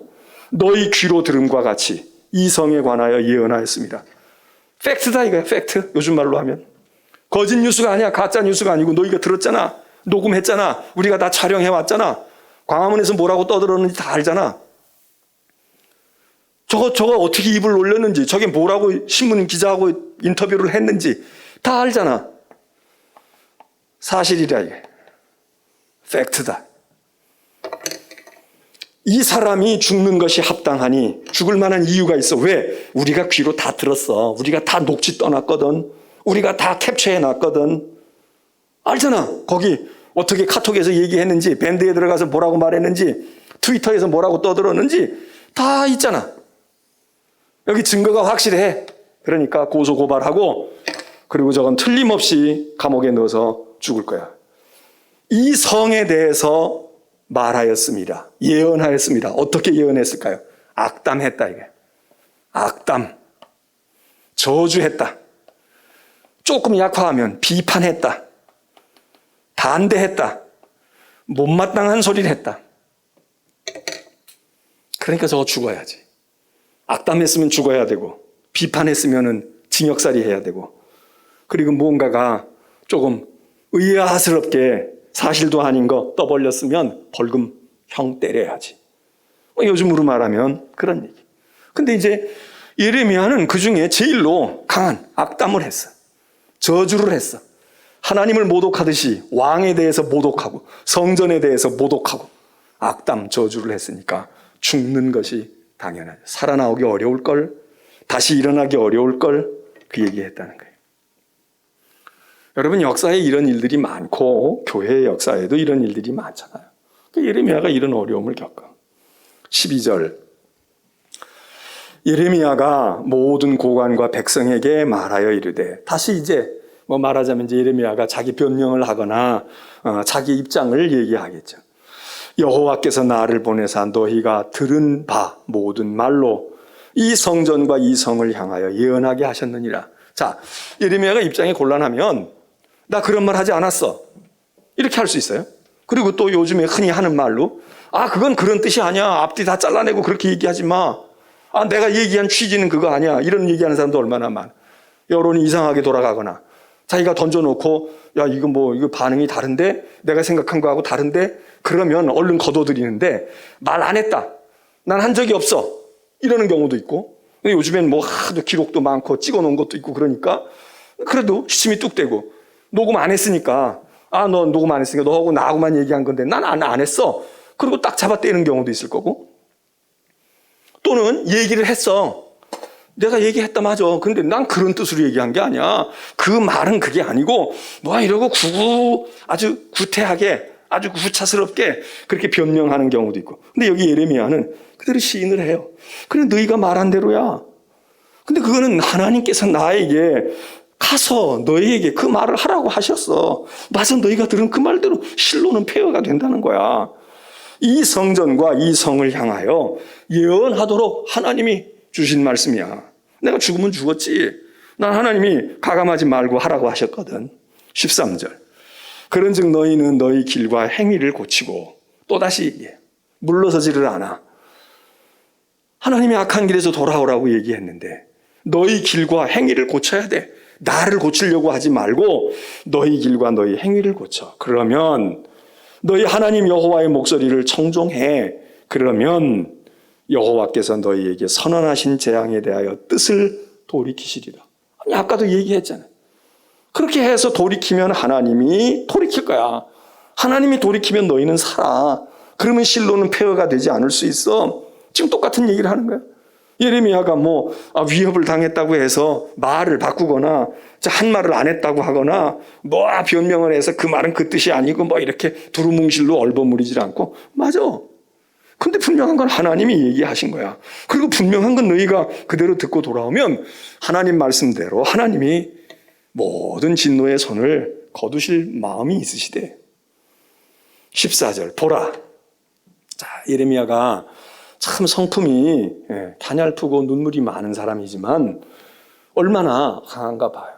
Speaker 1: 너희 귀로 들음과 같이 이 성에 관하여 예언하였습니다. 팩트다 이거야. 팩트. 요즘 말로 하면 거짓 뉴스가 아니야. 가짜 뉴스가 아니고 너희가 들었잖아. 녹음했잖아. 우리가 다 촬영해왔잖아. 광화문에서 뭐라고 떠들었는지 다 알잖아. 저거 어떻게 입을 올렸는지, 저게 뭐라고 신문 기자하고 인터뷰를 했는지 다 알잖아. 사실이라 이게. 팩트다. 이 사람이 죽는 것이 합당하니 죽을 만한 이유가 있어. 왜? 우리가 귀로 다 들었어. 우리가 다 녹취 떠났거든. 우리가 다 캡처해놨거든. 알잖아. 거기 어떻게 카톡에서 얘기했는지, 밴드에 들어가서 뭐라고 말했는지, 트위터에서 뭐라고 떠들었는지 다 있잖아. 여기 증거가 확실해. 그러니까 고소고발하고 그리고 저건 틀림없이 감옥에 넣어서 죽을 거야. 이 성에 대해서 말하였습니다. 예언하였습니다. 어떻게 예언했을까요? 악담했다 이게. 악담. 저주했다. 조금 약화하면 비판했다. 반대했다. 못마땅한 소리를 했다. 그러니까 저거 죽어야지. 악담했으면 죽어야 되고 비판했으면 징역살이 해야 되고 그리고 무언가가 조금 의아스럽게 사실도 아닌 거 떠벌렸으면 벌금형 때려야지. 요즘으로 말하면 그런 얘기. 근데 이제 예레미야는 그 중에 제일로 강한 악담을 했어. 저주를 했어. 하나님을 모독하듯이 왕에 대해서 모독하고 성전에 대해서 모독하고 악담 저주를 했으니까 죽는 것이 당연하죠. 살아나오기 어려울 걸, 다시 일어나기 어려울 걸 그 얘기했다는 거예요. 여러분 역사에 이런 일들이 많고 교회의 역사에도 이런 일들이 많잖아요. 예레미야가 이런 어려움을 겪어. 12절 예레미야가 모든 고관과 백성에게 말하여 이르되 다시 이제 말하자면 이제 예레미야가 자기 변명을 하거나 자기 입장을 얘기하겠죠. 여호와께서 나를 보내사 너희가 들은 바 모든 말로 이 성전과 이 성을 향하여 예언하게 하셨느니라. 자, 예레미야가 입장이 곤란하면 나 그런 말 하지 않았어. 이렇게 할 수 있어요. 그리고 또 요즘에 흔히 하는 말로 그건 그런 뜻이 아니야. 앞뒤 다 잘라내고 그렇게 얘기하지 마. 내가 얘기한 취지는 그거 아니야. 이런 얘기하는 사람도 얼마나 많아. 여론이 이상하게 돌아가거나 자기가 던져놓고 이거 반응이 다른데 내가 생각한 거하고 다른데 그러면 얼른 거둬들이는데 말 안 했다. 난 한 적이 없어. 이러는 경우도 있고 근데 요즘엔 하도 기록도 많고 찍어놓은 것도 있고 그러니까 그래도 시침이 뚝 떼고 녹음 안 했으니까 너 녹음 안 했으니까 너하고 나하고만 얘기한 건데 난 안 했어. 그리고 딱 잡아떼는 경우도 있을 거고 또는 얘기를 했어. 내가 얘기했다 맞아. 근데 난 그런 뜻으로 얘기한 게 아니야. 그 말은 그게 아니고 이러고 아주 구태하게 아주 구차스럽게 그렇게 변명하는 경우도 있고. 근데 여기 예레미야는 그대로 시인을 해요. 그래 너희가 말한 대로야. 근데 그거는 하나님께서 나에게 가서 너희에게 그 말을 하라고 하셨어. 맞아. 너희가 들은 그 말대로 실로는 폐허가 된다는 거야. 이 성전과 이 성을 향하여 예언하도록 하나님이 주신 말씀이야. 내가 죽으면 죽었지. 난 하나님이 가감하지 말고 하라고 하셨거든. 13절 그런즉 너희는 너희 길과 행위를 고치고 또다시 얘기해. 물러서지를 않아. 하나님이 악한 길에서 돌아오라고 얘기했는데 너희 길과 행위를 고쳐야 돼. 나를 고치려고 하지 말고 너희 길과 너희 행위를 고쳐. 그러면 너희 하나님 여호와의 목소리를 청종해. 그러면 여호와께서 너희에게 선언하신 재앙에 대하여 뜻을 돌이키시리라. 아까도 얘기했잖아요. 그렇게 해서 돌이키면 하나님이 돌이킬 거야. 하나님이 돌이키면 너희는 살아. 그러면 실로는 폐허가 되지 않을 수 있어. 지금 똑같은 얘기를 하는 거야. 예레미야가 위협을 당했다고 해서 말을 바꾸거나 한 말을 안 했다고 하거나 변명을 해서 그 말은 그 뜻이 아니고 이렇게 두루뭉실로 얼버무리질 않고 맞아. 근데 분명한 건 하나님이 얘기하신 거야. 그리고 분명한 건 너희가 그대로 듣고 돌아오면 하나님 말씀대로 하나님이 모든 진노의 손을 거두실 마음이 있으시대. 14절 보라. 자, 예레미야가 참 성품이 가냘프고 눈물이 많은 사람이지만 얼마나 강한가 봐요.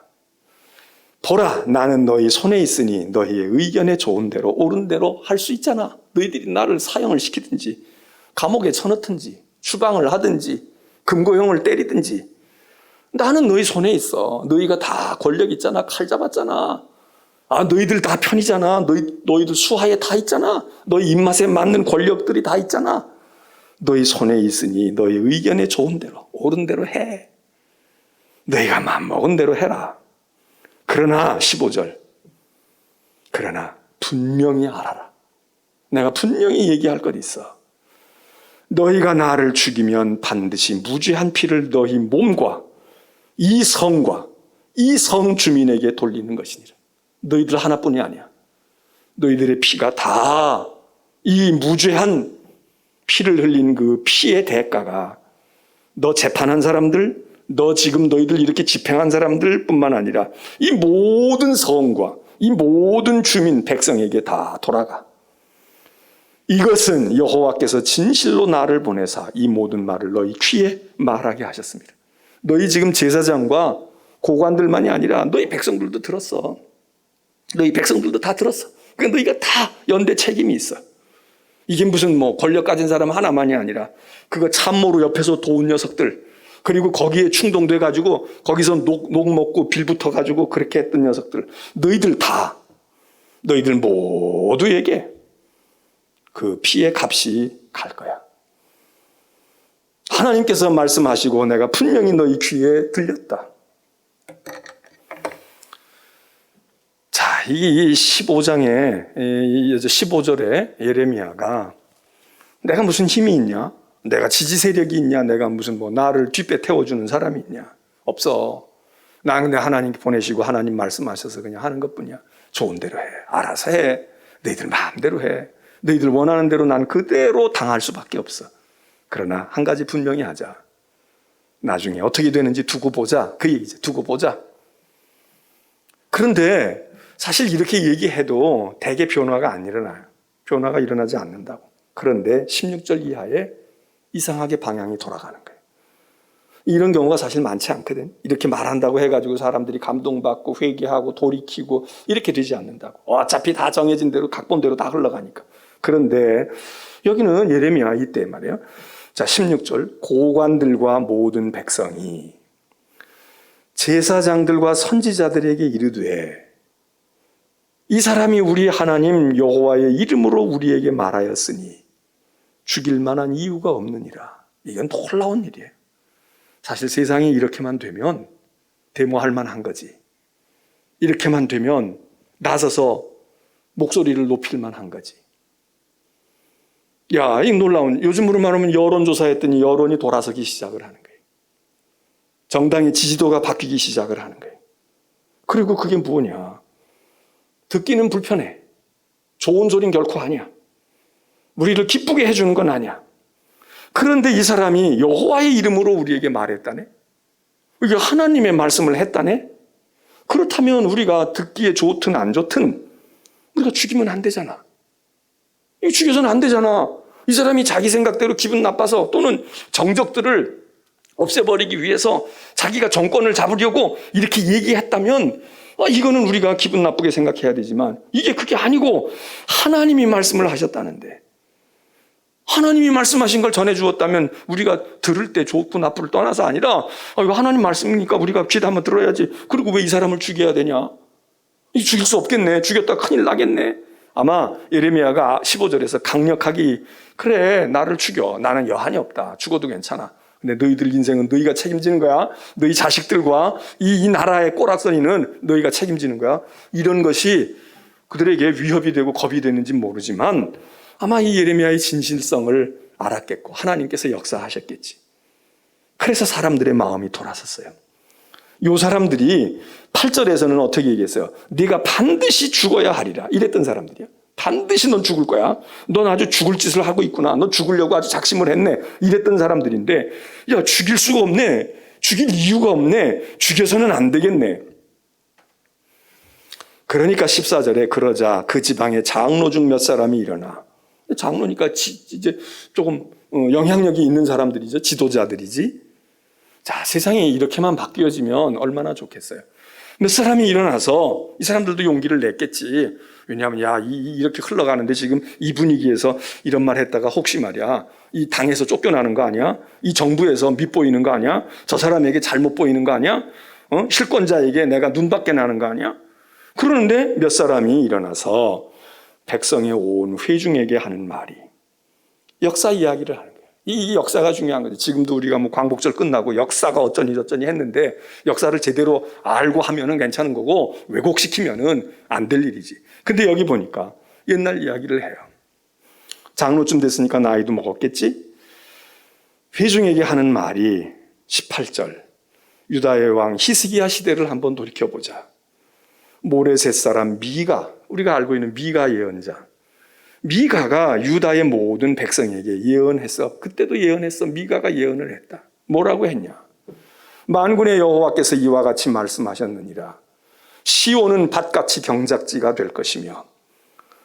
Speaker 1: 보라, 나는 너희 손에 있으니 너희의 의견에 좋은 대로 옳은 대로 할 수 있잖아. 너희들이 나를 사형을 시키든지 감옥에 쳐넣든지 추방을 하든지 금고형을 때리든지 나는 너희 손에 있어. 너희가 다 권력 있잖아. 칼 잡았잖아. 너희들 다 편이잖아. 너희들 수하에 다 있잖아. 너희 입맛에 맞는 권력들이 다 있잖아. 너희 손에 있으니 너희 의견에 좋은 대로 옳은 대로 해. 너희가 마음먹은 대로 해라. 그러나 15절, 그러나 분명히 알아라. 내가 분명히 얘기할 것 있어. 너희가 나를 죽이면 반드시 무죄한 피를 너희 몸과 이 성과 이 성 주민에게 돌리는 것이니라. 너희들 하나뿐이 아니야. 너희들의 피가 다 이 무죄한 피를 흘린 그 피의 대가가 너 재판한 사람들, 너 지금 너희들 이렇게 집행한 사람들 뿐만 아니라 이 모든 성과 이 모든 주민 백성에게 다 돌아가. 이것은 여호와께서 진실로 나를 보내사 이 모든 말을 너희 귀에 말하게 하셨습니다. 너희 지금 제사장과 고관들만이 아니라 너희 백성들도 들었어. 너희 백성들도 다 들었어. 그러니까 너희가 다 연대 책임이 있어. 이게 무슨 권력 가진 사람 하나만이 아니라 그거 참모로 옆에서 도운 녀석들, 그리고 거기에 충동돼가지고 거기서 녹 먹고 빌 붙어가지고 그렇게 했던 녀석들, 너희들 모두에게 그 피의 값이 갈 거야. 하나님께서 말씀하시고 내가 분명히 너희 귀에 들렸다. 자, 이 15장에 15절에 예레미야가 내가 무슨 힘이 있냐? 내가 지지 세력이 있냐? 내가 무슨 나를 뒷배 태워주는 사람이 있냐? 없어. 나 근데 하나님 보내시고 하나님 말씀하셔서 그냥 하는 것뿐이야. 좋은 대로 해. 알아서 해. 너희들 마음대로 해. 너희들 원하는 대로 난 그대로 당할 수밖에 없어. 그러나 한 가지 분명히 하자. 나중에 어떻게 되는지 두고 보자. 그 얘기죠. 두고 보자. 그런데 사실 이렇게 얘기해도 대개 변화가 안 일어나요. 변화가 일어나지 않는다고. 그런데 16절 이하에 이상하게 방향이 돌아가는 거예요. 이런 경우가 사실 많지 않거든. 이렇게 말한다고 해가지고 사람들이 감동받고 회개하고 돌이키고 이렇게 되지 않는다고. 어차피 다 정해진 대로 각본대로 다 흘러가니까. 그런데 여기는 예레미야 이때 말이에요. 자, 16절 고관들과 모든 백성이 제사장들과 선지자들에게 이르되 이 사람이 우리 하나님 여호와의 이름으로 우리에게 말하였으니 죽일 만한 이유가 없느니라. 이건 놀라운 일이에요. 사실 세상이 이렇게만 되면 데모할 만한 거지. 이렇게만 되면 나서서 목소리를 높일 만한 거지. 야, 이 놀라운, 요즘으로 말하면 여론조사 했더니 여론이 돌아서기 시작을 하는 거예요. 정당의 지지도가 바뀌기 시작을 하는 거예요. 그리고 그게 뭐냐? 듣기는 불편해. 좋은 소리는 결코 아니야. 우리를 기쁘게 해주는 건 아니야. 그런데 이 사람이 여호와의 이름으로 우리에게 말했다네? 이게 하나님의 말씀을 했다네? 그렇다면 우리가 듣기에 좋든 안 좋든 우리가 죽이면 안 되잖아. 이거 죽여서는 안 되잖아. 이 사람이 자기 생각대로 기분 나빠서 또는 정적들을 없애버리기 위해서 자기가 정권을 잡으려고 이렇게 얘기했다면 이거는 우리가 기분 나쁘게 생각해야 되지만 이게 그게 아니고 하나님이 말씀을 하셨다는데, 하나님이 말씀하신 걸 전해주었다면 우리가 들을 때 좋고 나쁘를 떠나서 아니라 이거 하나님 말씀이니까 우리가 귀에 한번 들어야지. 그리고 왜 이 사람을 죽여야 되냐? 죽일 수 없겠네. 죽였다 큰일 나겠네. 아마 예레미야가 15절에서 강력하게 그래 나를 죽여. 나는 여한이 없다. 죽어도 괜찮아. 근데 너희들 인생은 너희가 책임지는 거야. 너희 자식들과 이 나라의 꼬락서니는 너희가 책임지는 거야. 이런 것이 그들에게 위협이 되고 겁이 되는지 모르지만 아마 이 예레미야의 진실성을 알았겠고 하나님께서 역사하셨겠지. 그래서 사람들의 마음이 돌아섰어요. 이 사람들이 8절에서는 어떻게 얘기했어요? 네가 반드시 죽어야 하리라 이랬던 사람들이야. 반드시 넌 죽을 거야. 넌 아주 죽을 짓을 하고 있구나. 너 죽으려고 아주 작심을 했네. 이랬던 사람들인데 야, 죽일 수가 없네. 죽일 이유가 없네. 죽여서는 안 되겠네. 그러니까 14절에 그러자 그 지방에 장로 중 몇 사람이 일어나. 장로니까 이제 조금 영향력이 있는 사람들이죠. 지도자들이지. 자, 세상이 이렇게만 바뀌어지면 얼마나 좋겠어요. 몇 사람이 일어나서 이 사람들도 용기를 냈겠지. 왜냐하면 이렇게 흘러가는데 지금 이 분위기에서 이런 말 했다가 혹시 말이야 이 당에서 쫓겨나는 거 아니야? 이 정부에서 밉보이는 거 아니야? 저 사람에게 잘못 보이는 거 아니야? 실권자에게 내가 눈밖에 나는 거 아니야? 그러는데 몇 사람이 일어나서 백성의 온 회중에게 하는 말이 역사 이야기를 하는 거예요. 이 역사가 중요한 거죠. 지금도 우리가 뭐 광복절 끝나고 역사가 어쩌니 저쩌니 했는데 역사를 제대로 알고 하면은 괜찮은 거고 왜곡시키면은 안 될 일이지. 근데 여기 보니까 옛날 이야기를 해요. 장로쯤 됐으니까 나이도 먹었겠지? 회중에게 하는 말이 18절. 유다의 왕 히스기야 시대를 한번 돌이켜보자. 모레셋 사람 미가, 우리가 알고 있는 미가 예언자. 미가가 유다의 모든 백성에게 예언했어. 그때도 예언했어. 미가가 예언을 했다. 뭐라고 했냐? 만군의 여호와께서 이와 같이 말씀하셨느니라. 시온은 밭같이 경작지가 될 것이며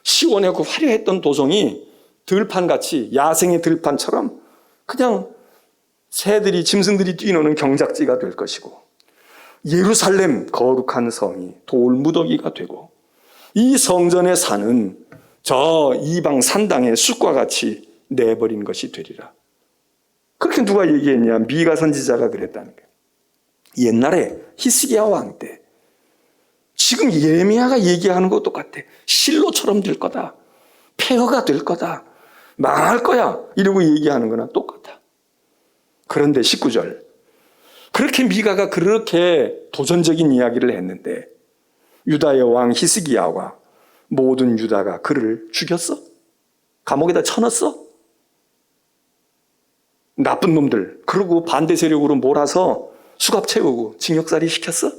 Speaker 1: 시온의 그 화려했던 도성이 들판같이 야생의 들판처럼 그냥 새들이 짐승들이 뛰노는 경작지가 될 것이고 예루살렘 거룩한 성이 돌무더기가 되고 이 성전의 산은 저 이방 산당의 숲과 같이 내버린 것이 되리라. 그렇게 누가 얘기했냐? 미가 선지자가 그랬다는 거예요. 옛날에 히스기야 왕 때 지금 예레미야가 얘기하는 거 똑같아. 실로처럼 될 거다. 폐허가 될 거다. 망할 거야. 이러고 얘기하는 거나 똑같아. 그런데 19절. 그렇게 미가가 그렇게 도전적인 이야기를 했는데 유다의 왕 히스기야와 모든 유다가 그를 죽였어? 감옥에다 쳐넣었어? 나쁜 놈들. 그러고 반대 세력으로 몰아서 수갑 채우고 징역살이 시켰어?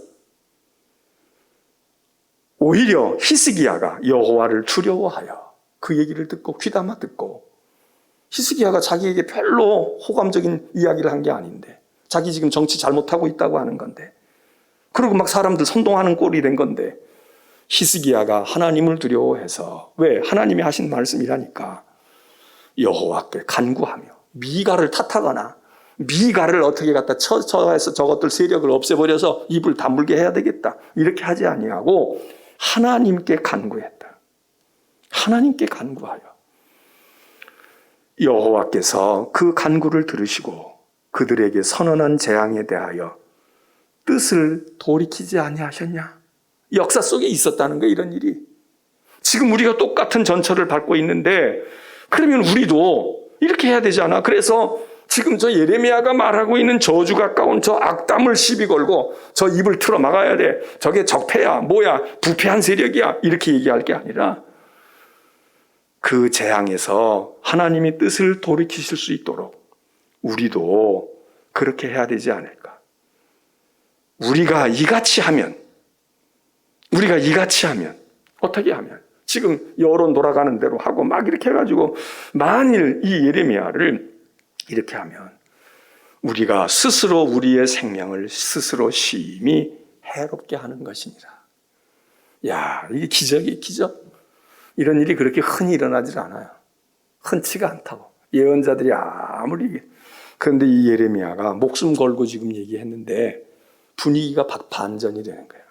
Speaker 1: 오히려 히스기야가 여호와를 두려워하여 그 얘기를 듣고 귀담아 듣고 히스기야가 자기에게 별로 호감적인 이야기를 한 게 아닌데 자기 지금 정치 잘못하고 있다고 하는 건데 그리고 막 사람들 선동하는 꼴이 된 건데 히스기야가 하나님을 두려워해서 왜? 하나님이 하신 말씀이라니까 여호와께 간구하며 미가를 탓하거나 미가를 어떻게 갖다 처해서 저것들 세력을 없애버려서 입을 다물게 해야 되겠다 이렇게 하지 아니하고 하나님께 간구했다. 하나님께 간구하여 여호와께서 그 간구를 들으시고 그들에게 선언한 재앙에 대하여 뜻을 돌이키지 아니하셨냐? 역사 속에 있었다는 거예요. 이런 일이. 지금 우리가 똑같은 전철을 밟고 있는데 그러면 우리도 이렇게 해야 되지 않아? 그래서 지금 저 예레미야가 말하고 있는 저주 가까운 저 악담을 시비 걸고 저 입을 틀어 막아야 돼. 저게 적폐야, 뭐야, 부패한 세력이야. 이렇게 얘기할 게 아니라 그 재앙에서 하나님이 뜻을 돌이키실 수 있도록 우리도 그렇게 해야 되지 않을까. 우리가 이같이 하면 어떻게 하면 지금 여론 돌아가는 대로 하고 막 이렇게 해가지고 만일 이 예레미야를 이렇게 하면 우리가 스스로 우리의 생명을 스스로 심히 해롭게 하는 것이니라. 야, 이게 기적이 기적. 이런 일이 그렇게 흔히 일어나질 않아요. 흔치가 않다고. 예언자들이 아무리. 그런데 이 예레미야가 목숨 걸고 지금 얘기했는데 분위기가 반전이 되는 거야.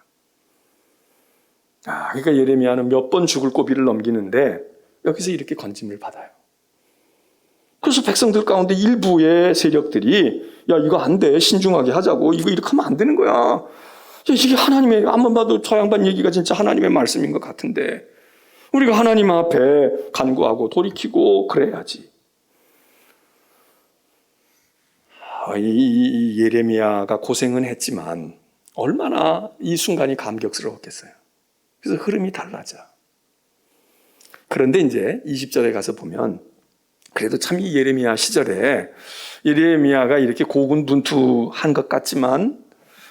Speaker 1: 그러니까 예레미야는 몇 번 죽을 고비를 넘기는데 여기서 이렇게 건짐을 받아요. 그래서 백성들 가운데 일부의 세력들이 야 이거 안 돼. 신중하게 하자고. 이거 이렇게 하면 안 되는 거야. 이게 하나님의 한번 봐도 저 양반 얘기가 진짜 하나님의 말씀인 것 같은데 우리가 하나님 앞에 간구하고 돌이키고 그래야지. 이 예레미야가 고생은 했지만 얼마나 이 순간이 감격스러웠겠어요. 그래서 흐름이 달라져. 그런데 이제 20절에 가서 보면 그래도 참 이 예레미야 시절에 예레미야가 이렇게 고군분투한 것 같지만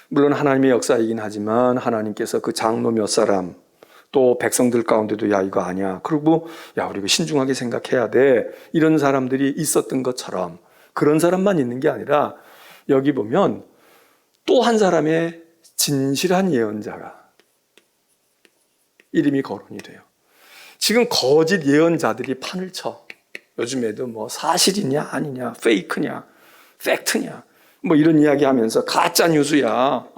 Speaker 1: 물론 하나님의 역사이긴 하지만 하나님께서 그 장로 몇 사람 또 백성들 가운데도 야 이거 아니야. 그리고 야 우리 이거 신중하게 생각해야 돼. 이런 사람들이 있었던 것처럼 그런 사람만 있는 게 아니라 여기 보면 또 한 사람의 진실한 예언자가 이름이 거론이 돼요. 지금 거짓 예언자들이 판을 쳐. 요즘에도 뭐 사실이냐 아니냐 페이크냐 팩트냐 뭐 이런 이야기 하면서 가짜 뉴스야.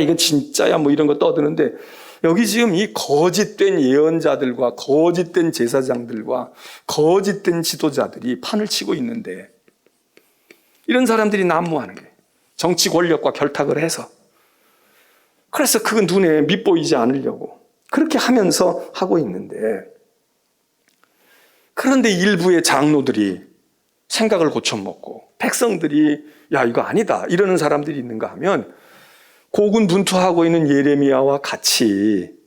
Speaker 1: 이건 진짜야. 뭐 이런 거 떠드는데 여기 지금 이 거짓된 예언자들과 거짓된 제사장들과 거짓된 지도자들이 판을 치고 있는데 이런 사람들이 난무하는 거예요. 정치 권력과 결탁을 해서. 그래서 그건 눈에 밉보이지 않으려고 그렇게 하면서 하고 있는데 그런데 일부의 장로들이 생각을 고쳐먹고 백성들이 야 이거 아니다 이러는 사람들이 있는가 하면 고군분투하고 있는 예레미야와 같이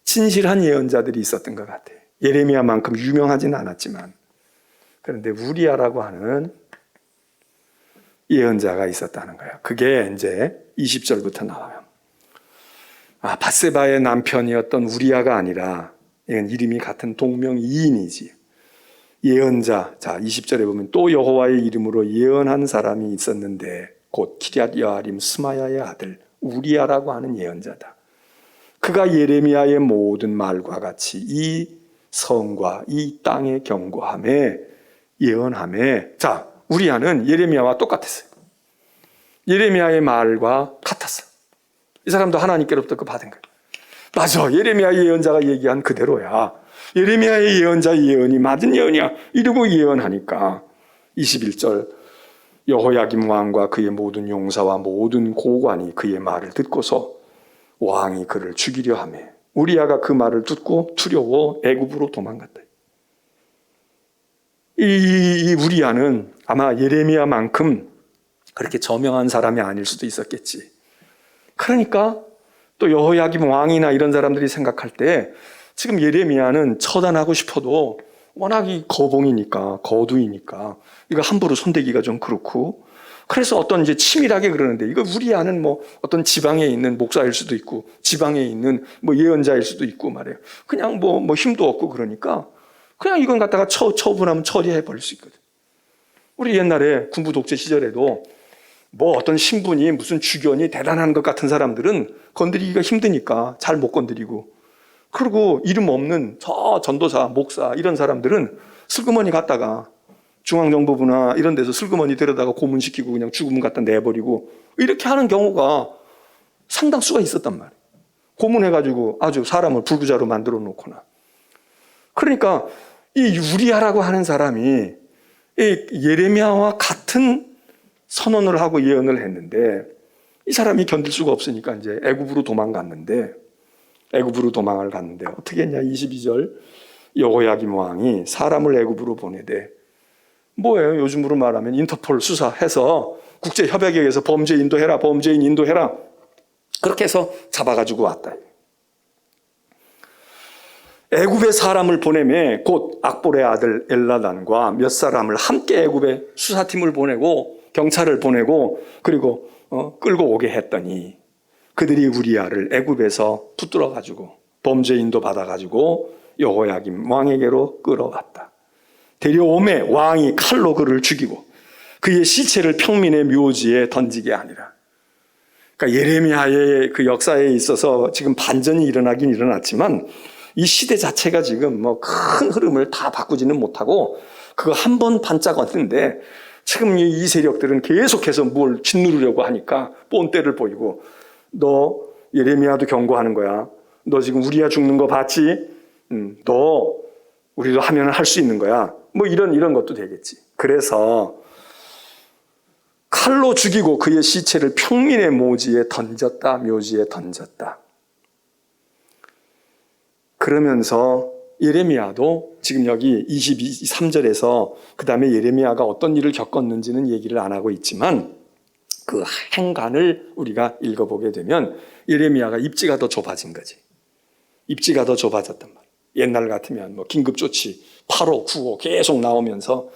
Speaker 1: 진실한 예언자들이 있었던 것 같아요. 예레미야만큼 유명하진 않았지만 그런데 우리야라고 하는 예언자가 있었다는 거예요. 그게 이제 20절부터 나와요. 밧세바의 남편이었던 우리야가 아니라 이건 이름이 같은 동명이인이지. 예언자. 자, 20절에 보면 또 여호와의 이름으로 예언한 사람이 있었는데 곧 키리앗 여아림 스마야의 아들 우리야라고 하는 예언자다. 그가 예레미야의 모든 말과 같이 이 성과 이 땅의 경고함에 예언함에 자, 우리야는 예레미야와 똑같았어요. 예레미야의 말과 같았어. 이 사람도 하나님께로부터 그 받은 거예요. 맞아. 예레미야 예언자가 얘기한 그대로야. 예레미야의 예언자 예언이 맞은 예언이야. 이러고 예언하니까 21절 여호야김 왕과 그의 모든 용사와 모든 고관이 그의 말을 듣고서 왕이 그를 죽이려 하며 우리야가 그 말을 듣고 두려워 애굽으로 도망갔다. 이 우리야는 아마 예레미야만큼 그렇게 저명한 사람이 아닐 수도 있었겠지. 그러니까 또 여호야김 왕이나 이런 사람들이 생각할 때 지금 예레미야는 처단하고 싶어도 워낙 이 거봉이니까 거두이니까 이거 함부로 손대기가 좀 그렇고 그래서 어떤 이제 치밀하게 그러는데 이거 우리야는 뭐 어떤 지방에 있는 목사일 수도 있고 지방에 있는 뭐 예언자일 수도 있고 말이에요. 그냥 뭐 힘도 없고 그러니까 그냥 이건 갖다가 처분하면 처리해 버릴 수 있거든. 우리 옛날에 군부 독재 시절에도 뭐 어떤 신분이 무슨 주견이 대단한 것 같은 사람들은 건드리기가 힘드니까 잘 못 건드리고 그리고 이름 없는 저 전도사, 목사 이런 사람들은 슬그머니 갔다가 중앙정보부나 이런 데서 슬그머니 데려다가 고문시키고 그냥 죽으면 갖다 내버리고 이렇게 하는 경우가 상당수가 있었단 말이에요. 고문해가지고 아주 사람을 불구자로 만들어 놓거나. 그러니까 이 우리야라고 하는 사람이 이 예레미야와 같은 선언을 하고 예언을 했는데 이 사람이 견딜 수가 없으니까 이제 애굽으로 도망갔는데 어떻게 했냐 22절 여호야김 왕이 사람을 애굽으로 보내되 뭐예요? 요즘으로 말하면 인터폴 수사해서 국제협약에 의해서 범죄인 인도해라 그렇게 해서 잡아가지고 왔다. 애굽에 사람을 보내매 곧 악볼의 아들 엘라단과 몇 사람을 함께 애굽에 수사팀을 보내고 경찰을 보내고 그리고 끌고 오게 했더니 그들이 우리야를 애굽에서 붙들어가지고 범죄인도 받아가지고 여호야김 왕에게로 끌어갔다. 데려오매 왕이 칼로 그를 죽이고 그의 시체를 평민의 묘지에 던지게 하니라. 그러니까 예레미야의 그 역사에 있어서 지금 반전이 일어나긴 일어났지만 이 시대 자체가 지금 뭐 큰 흐름을 다 바꾸지는 못하고 그거 한 번 반짝 왔는데 지금 이 세력들은 계속해서 뭘 짓누르려고 하니까 뽐때를 보이고 너 예레미야도 경고하는 거야. 너 지금 우리야 죽는 거 봤지? 너 우리도 하면 할 수 있는 거야. 뭐 이런 것도 되겠지. 그래서 칼로 죽이고 그의 시체를 평민의 묘지에 던졌다. 그러면서 예레미야도 지금 여기 23절에서 그 다음에 예레미야가 어떤 일을 겪었는지는 얘기를 안 하고 있지만 그 행간을 우리가 읽어보게 되면 예레미야가 입지가 더 좁아진 거지. 입지가 더 좁아졌단 말이야. 옛날 같으면 뭐 긴급조치 8호, 9호 계속 나오면서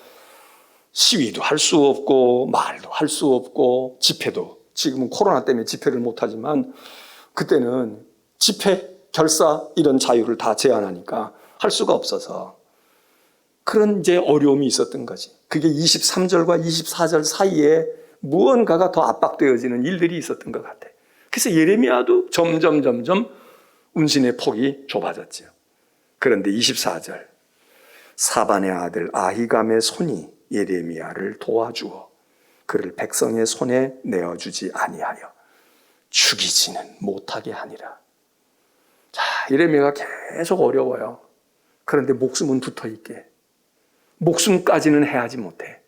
Speaker 1: 시위도 할 수 없고 말도 할 수 없고 집회도 지금은 코로나 때문에 집회를 못하지만 그때는 집회, 결사 이런 자유를 다 제한하니까 할 수가 없어서 그런 이제 어려움이 있었던 거지. 그게 23절과 24절 사이에 무언가가 더 압박되어지는 일들이 있었던 것 같아. 그래서 예레미야도 점점 운신의 폭이 좁아졌죠. 그런데 24절 사반의 아들 아히감의 손이 예레미야를 도와주어 그를 백성의 손에 내어주지 아니하여 죽이지는 못하게 하니라. 자, 예레미야가 계속 어려워요. 그런데 목숨은 붙어 있게. 목숨까지는 해하지 못해.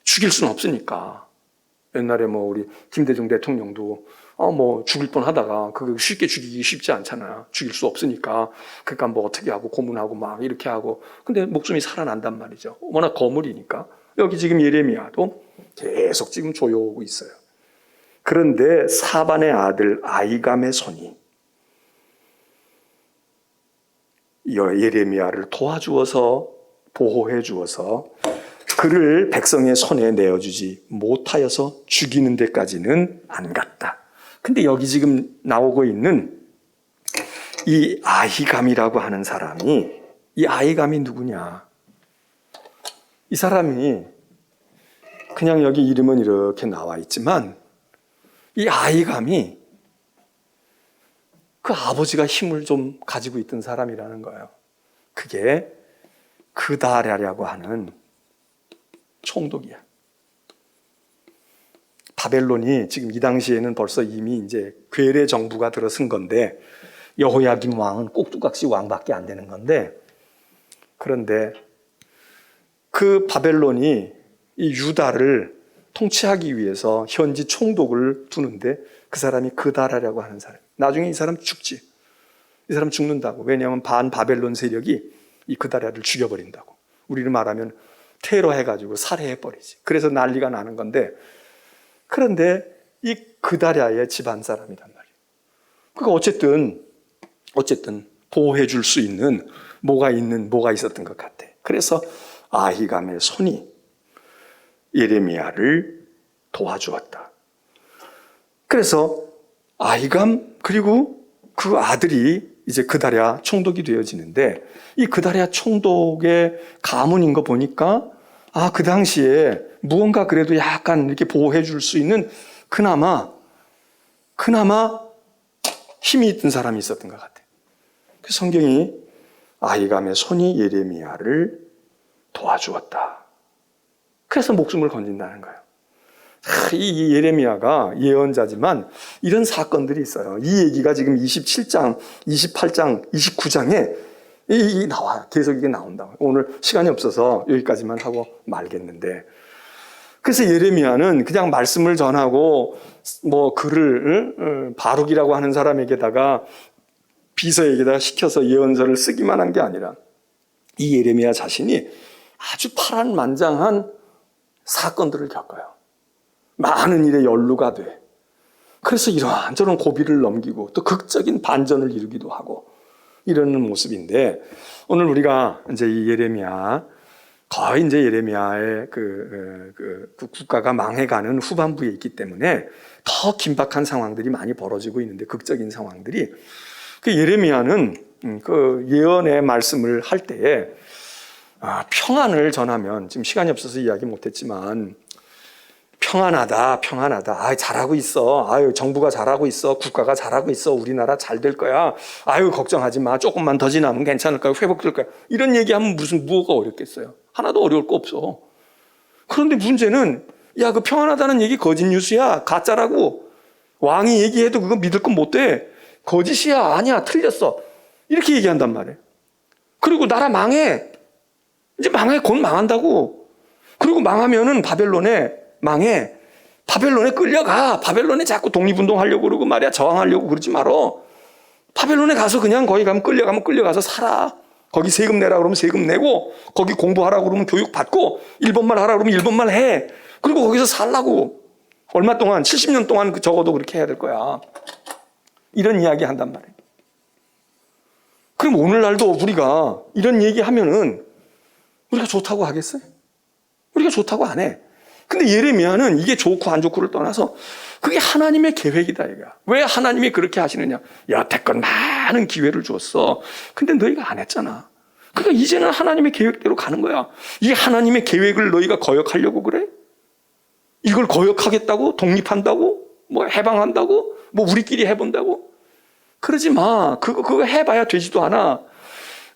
Speaker 1: 죽일 수는 없으니까. 옛날에 뭐 우리 김대중 대통령도 뭐 죽일 뻔 하다가 그거 쉽게 죽이기 쉽지 않잖아요. 죽일 수 없으니까. 그러니까 뭐 어떻게 하고 고문하고 막 이렇게 하고. 근데 목숨이 살아난단 말이죠. 워낙 거물이니까. 여기 지금 예레미야도 계속 지금 조여오고 있어요. 그런데 사반의 아들 아이감의 손이 예레미야를 도와주어서 보호해 주어서 그를 백성의 손에 내어주지 못하여서 죽이는 데까지는 안 갔다. 근데 여기 지금 나오고 있는 이 아히감이라고 하는 사람이, 이 아히감이 누구냐? 이 사람이 그냥 여기 이름은 이렇게 나와 있지만 이 아히감이 그 아버지가 힘을 좀 가지고 있던 사람이라는 거예요. 그게 그다랴라고 하는 총독이야. 바벨론이 지금 이 당시에는 벌써 이미 이제 괴뢰 정부가 들어선 건데, 여호야김 왕은 꼭두각시 왕밖에 안 되는 건데, 그런데 그 바벨론이 이 유다를 통치하기 위해서 현지 총독을 두는데 그 사람이 그다랴라고 하는 사람. 나중에 이 사람 죽지. 이 사람 죽는다고. 왜냐하면 반바벨론 세력이 이 그다랴를 죽여버린다고. 우리를 말하면 테러해가지고 살해해버리지. 그래서 난리가 나는 건데, 그런데 이 그다랴의 집안 사람이란 말이에요. 그러니까 어쨌든 보호해 줄 수 있는 뭐가 있었던 것 같아. 그래서 아히감의 손이 예레미야를 도와주었다. 그래서 아히감 그리고 그 아들이 이제 그다랴 총독이 되어지는데, 이 그다랴 총독의 가문인 거 보니까 그 당시에 무언가 그래도 약간 이렇게 보호해 줄 수 있는 그나마 힘이 있던 사람이 있었던 것 같아요. 그 성경이 아히감의 손이 예레미야를 도와주었다. 그래서 목숨을 건진다는 거예요. 이 예레미야가 예언자지만 이런 사건들이 있어요. 이 얘기가 지금 27장, 28장, 29장에 나와. 계속 이게 나온다. 오늘 시간이 없어서 여기까지만 하고 말겠는데. 그래서 예레미야는 그냥 말씀을 전하고 뭐 글을 바룩이라고 하는 사람에게다가 비서에게다가 시켜서 예언서를 쓰기만 한 게 아니라 이 예레미야 자신이 아주 파란만장한 사건들을 겪어요. 많은 일에 연루가 돼. 그래서 이런저런 고비를 넘기고 또 극적인 반전을 이루기도 하고 이러는 모습인데, 오늘 우리가 이제 이 예레미야, 거의 이제 예레미야의 그 국가가 망해가는 후반부에 있기 때문에 더 긴박한 상황들이 많이 벌어지고 있는데, 극적인 상황들이. 그 예레미야는 그 예언의 말씀을 할 때에 평안을 전하면, 지금 시간이 없어서 이야기 못했지만, 평안하다. 잘하고 있어. 정부가 잘하고 있어. 국가가 잘하고 있어. 우리나라 잘 될 거야. 걱정하지 마. 조금만 더 지나면 괜찮을 거야. 회복될 거야. 이런 얘기하면 뭐가 어렵겠어요. 하나도 어려울 거 없어. 그런데 문제는, 그 평안하다는 얘기 거짓 뉴스야. 가짜라고. 왕이 얘기해도 그거 믿을 건 못 돼. 거짓이야. 아니야. 틀렸어. 이렇게 얘기한단 말이에요. 그리고 나라 망해. 이제 망해. 곧 망한다고. 그리고 망하면은 망해. 바벨론에 끌려가. 바벨론에 자꾸 독립운동하려고 그러고 말이야. 저항하려고 그러지 말어. 바벨론에 가서 그냥 거기 가면 끌려가서 살아. 거기 세금 내라 그러면 세금 내고, 거기 공부하라 그러면 교육 받고, 일본말 하라 그러면 일본말 해. 그리고 거기서 살라고. 얼마 동안, 70년 동안 적어도 그렇게 해야 될 거야. 이런 이야기 한단 말이에요. 그럼 오늘날도 우리가 이런 얘기 하면은 우리가 좋다고 하겠어요? 우리가 좋다고 안 해. 근데 예레미야는 이게 좋고 안 좋고를 떠나서 그게 하나님의 계획이다, 이거야. 왜 하나님이 그렇게 하시느냐? 여태껏 많은 기회를 줬어. 근데 너희가 안 했잖아. 그러니까 이제는 하나님의 계획대로 가는 거야. 이 하나님의 계획을 너희가 거역하려고 그래? 이걸 거역하겠다고? 독립한다고? 뭐 해방한다고? 뭐 우리끼리 해본다고? 그러지 마. 그거 해봐야 되지도 않아.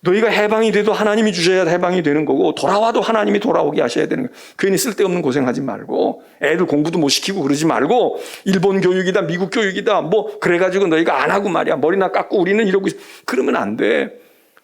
Speaker 1: 너희가 해방이 돼도 하나님이 주셔야 해방이 되는 거고 돌아와도 하나님이 돌아오게 하셔야 되는 거예요. 괜히 쓸데없는 고생하지 말고 애들 공부도 못 시키고 그러지 말고 일본 교육이다 미국 교육이다 뭐 그래가지고 너희가 안 하고 말이야 머리나 깎고 우리는 이러고 그러면 안 돼.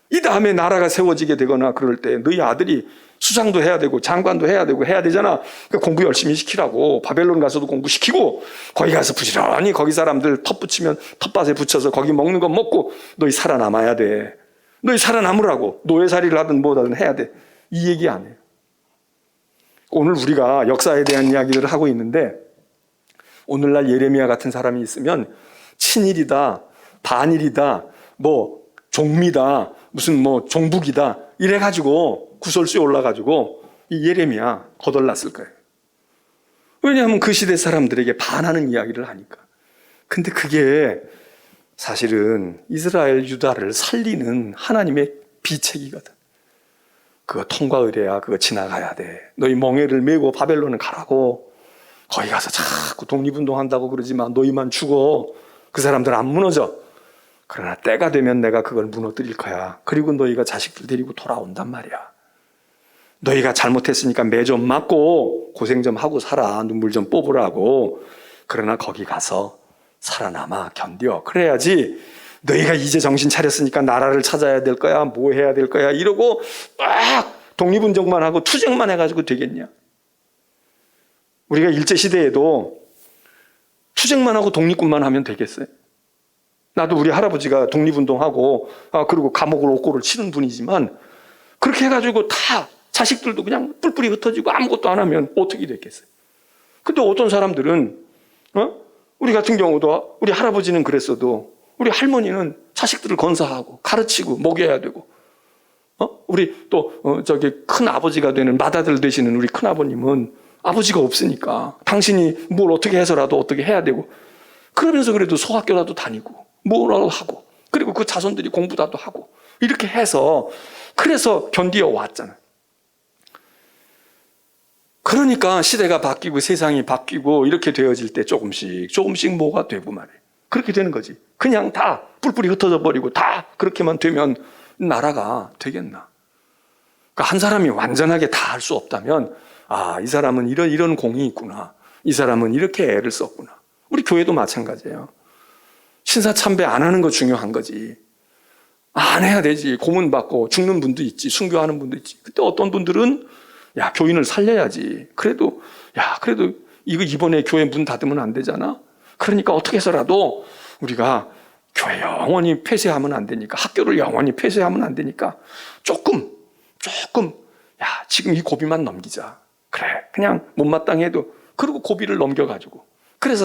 Speaker 1: 이 다음에 나라가 세워지게 되거나 그럴 때 너희 아들이 수장도 해야 되고 장관도 해야 되고 해야 되잖아. 그러니까 공부 열심히 시키라고. 바벨론 가서도 공부시키고 거기 가서 부지런히 거기 사람들 텃 붙이면 텃밭에 붙여서 거기 먹는 거 먹고 너희 살아남아야 돼. 너희 살아남으라고. 노예살이를 하든 뭐든 해야 돼. 이 얘기 안 해요. 오늘 우리가 역사에 대한 이야기를 하고 있는데 오늘날 예레미야 같은 사람이 있으면 친일이다 반일이다 뭐 종미다 무슨 뭐 종북이다 이래가지고 구설수에 올라가지고 이 예레미야 거덜났을 거예요. 왜냐하면 그 시대 사람들에게 반하는 이야기를 하니까. 근데 그게 사실은 이스라엘 유다를 살리는 하나님의 비책이거든. 그거 통과 의례야. 그거 지나가야 돼. 너희 멍에를 메고 바벨론은 가라고. 거기 가서 자꾸 독립운동한다고 그러지만 너희만 죽어. 그 사람들 안 무너져. 그러나 때가 되면 내가 그걸 무너뜨릴 거야. 그리고 너희가 자식들 데리고 돌아온단 말이야. 너희가 잘못했으니까 매 좀 맞고 고생 좀 하고 살아. 눈물 좀 뽑으라고. 그러나 거기 가서 살아남아 견뎌. 그래야지 너희가 이제 정신 차렸으니까 나라를 찾아야 될 거야. 뭐 해야 될 거야. 이러고 막 독립운동만 하고 투쟁만 해가지고 되겠냐. 우리가 일제시대에도 투쟁만 하고 독립군만 하면 되겠어요? 나도 우리 할아버지가 독립운동하고 그리고 감옥을 옥고를 치는 분이지만 그렇게 해가지고 다 자식들도 그냥 뿔뿔이 흩어지고 아무것도 안 하면 어떻게 됐겠어요? 근데 어떤 사람들은 우리 같은 경우도 우리 할아버지는 그랬어도 우리 할머니는 자식들을 건사하고 가르치고 먹여야 되고 우리 또 저기 큰 아버지가 되는 맏아들 되시는 우리 큰 아버님은 아버지가 없으니까 당신이 뭘 어떻게 해서라도 어떻게 해야 되고 그러면서 그래도 소학교라도 다니고 뭐라도 하고 그리고 그 자손들이 공부라도 하고 이렇게 해서 그래서 견디어 왔잖아요. 그러니까 시대가 바뀌고 세상이 바뀌고 이렇게 되어질 때 조금씩 뭐가 되고 말이에요. 그렇게 되는 거지. 그냥 다 뿔뿔이 흩어져 버리고 다 그렇게만 되면 나라가 되겠나. 그러니까 한 사람이 완전하게 다 할 수 없다면 이 사람은 이런 공이 있구나. 이 사람은 이렇게 애를 썼구나. 우리 교회도 마찬가지예요. 신사참배 안 하는 거 중요한 거지. 안 해야 되지. 고문 받고 죽는 분도 있지. 순교하는 분도 있지. 그때 어떤 분들은 교인을 살려야지. 그래도 이거 이번에 교회 문 닫으면 안 되잖아. 그러니까 어떻게 해서라도 우리가 교회 영원히 폐쇄하면 안 되니까 학교를 영원히 폐쇄하면 안 되니까 조금 지금 이 고비만 넘기자. 그래 그냥 못마땅해도 그리고 고비를 넘겨가지고 그래서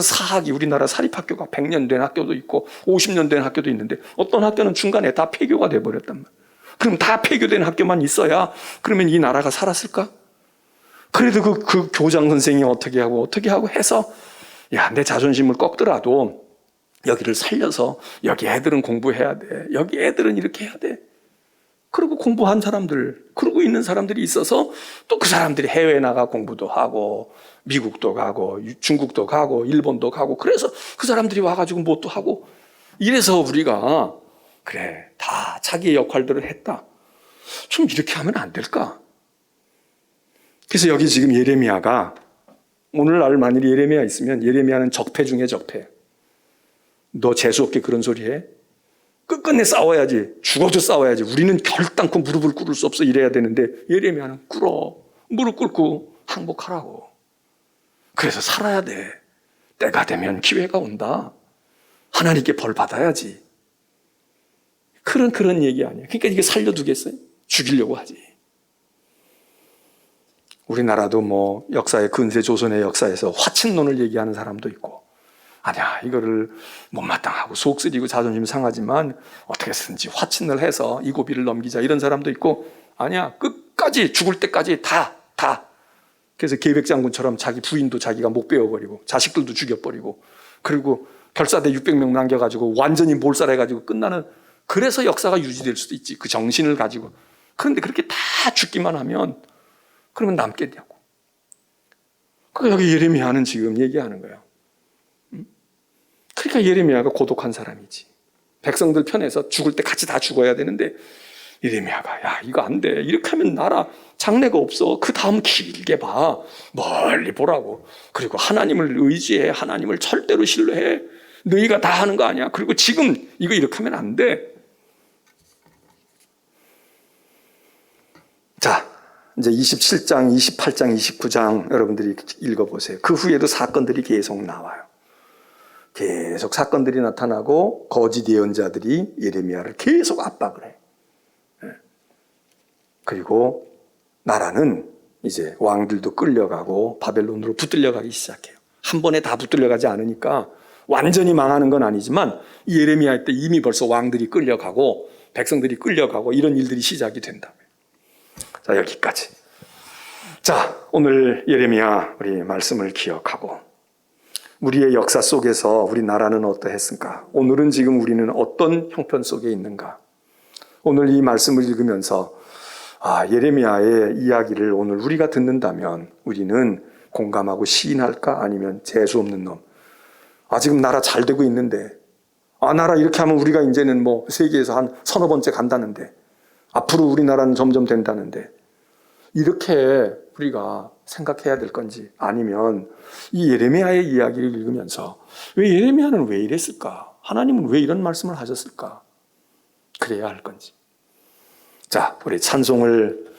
Speaker 1: 우리나라 사립학교가 100년 된 학교도 있고 50년 된 학교도 있는데 어떤 학교는 중간에 다 폐교가 돼버렸단 말이야. 그럼 다 폐교된 학교만 있어야 그러면 이 나라가 살았을까? 그래도 그 교장 선생이 어떻게 하고 해서 내 자존심을 꺾더라도 여기를 살려서 여기 애들은 공부해야 돼. 여기 애들은 이렇게 해야 돼. 그리고 공부한 사람들, 그러고 있는 사람들이 있어서 또 그 사람들이 해외에 나가 공부도 하고 미국도 가고 중국도 가고 일본도 가고 그래서 그 사람들이 와가지고 뭣도 하고 이래서 우리가 그래 다 자기의 역할들을 했다. 좀 이렇게 하면 안 될까? 그래서 여기 지금 예레미야가 오늘날 만일 예레미야 있으면 예레미야는 적폐 중에 적폐. 너 재수없게 그런 소리 해? 끝끝내 싸워야지. 죽어도 싸워야지. 우리는 결단코 무릎을 꿇을 수 없어 이래야 되는데 예레미야는 무릎 꿇고 항복하라고. 그래서 살아야 돼. 때가 되면 기회가 온다. 하나님께 벌 받아야지. 그런 얘기 아니야. 그러니까 이게 살려두겠어요? 죽이려고 하지. 우리나라도 뭐 역사의 근세 조선의 역사에서 화친론을 얘기하는 사람도 있고 아니야 이거를 못마땅하고 속 쓰리고 자존심 상하지만 어떻게 쓰든지 화친을 해서 이 고비를 넘기자 이런 사람도 있고 아니야 끝까지 죽을 때까지 다 그래서 계백장군처럼 자기 부인도 자기가 목 베어버리고 자식들도 죽여버리고 그리고 결사대 600명 남겨가지고 완전히 몰살해가지고 끝나는 그래서 역사가 유지될 수도 있지 그 정신을 가지고. 그런데 그렇게 다 죽기만 하면 그러면 남겠냐고. 그러니까 여기 예레미야는 지금 얘기하는 거예요. 그러니까 예레미야가 고독한 사람이지. 백성들 편에서 죽을 때 같이 다 죽어야 되는데 예레미야가 야 이거 안 돼. 이렇게 하면 나라 장래가 없어. 그 다음 길게 봐. 멀리 보라고. 그리고 하나님을 의지해. 하나님을 절대로 신뢰해. 너희가 다 하는 거 아니야. 그리고 지금 이거 이렇게 하면 안 돼. 자, 이제 27장, 28장, 29장 여러분들이 읽어보세요. 그 후에도 사건들이 계속 나와요. 계속 사건들이 나타나고 거짓 예언자들이 예레미야를 계속 압박을 해. 그리고 나라는 이제 왕들도 끌려가고 바벨론으로 붙들려가기 시작해요. 한 번에 다 붙들려가지 않으니까 완전히 망하는 건 아니지만 예레미야 때 이미 벌써 왕들이 끌려가고 백성들이 끌려가고 이런 일들이 시작이 된다고요. 자, 여기까지. 자, 오늘 예레미야 우리 말씀을 기억하고 우리의 역사 속에서 우리 나라는 어떠했을까? 오늘은 지금 우리는 어떤 형편 속에 있는가? 오늘 이 말씀을 읽으면서 예레미야의 이야기를 오늘 우리가 듣는다면 우리는 공감하고 시인할까? 아니면 재수 없는 놈. 지금 나라 잘 되고 있는데 나라 이렇게 하면 우리가 이제는 뭐 세계에서 한 서너 번째 간다는데 앞으로 우리나라는 점점 된다는데 이렇게 우리가 생각해야 될 건지 아니면 이 예레미야의 이야기를 읽으면서 왜 예레미야는 왜 이랬을까? 하나님은 왜 이런 말씀을 하셨을까? 그래야 할 건지. 자, 우리 찬송을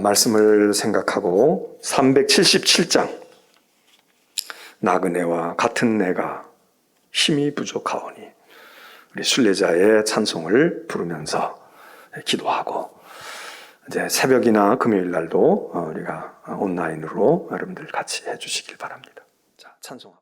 Speaker 1: 말씀을 생각하고 377장 나그네와 같은 내가 힘이 부족하오니 우리 순례자의 찬송을 부르면서 기도하고 이제 새벽이나 금요일 날도 우리가 온라인으로 여러분들 같이 해주시길 바랍니다. 자, 찬송합니다.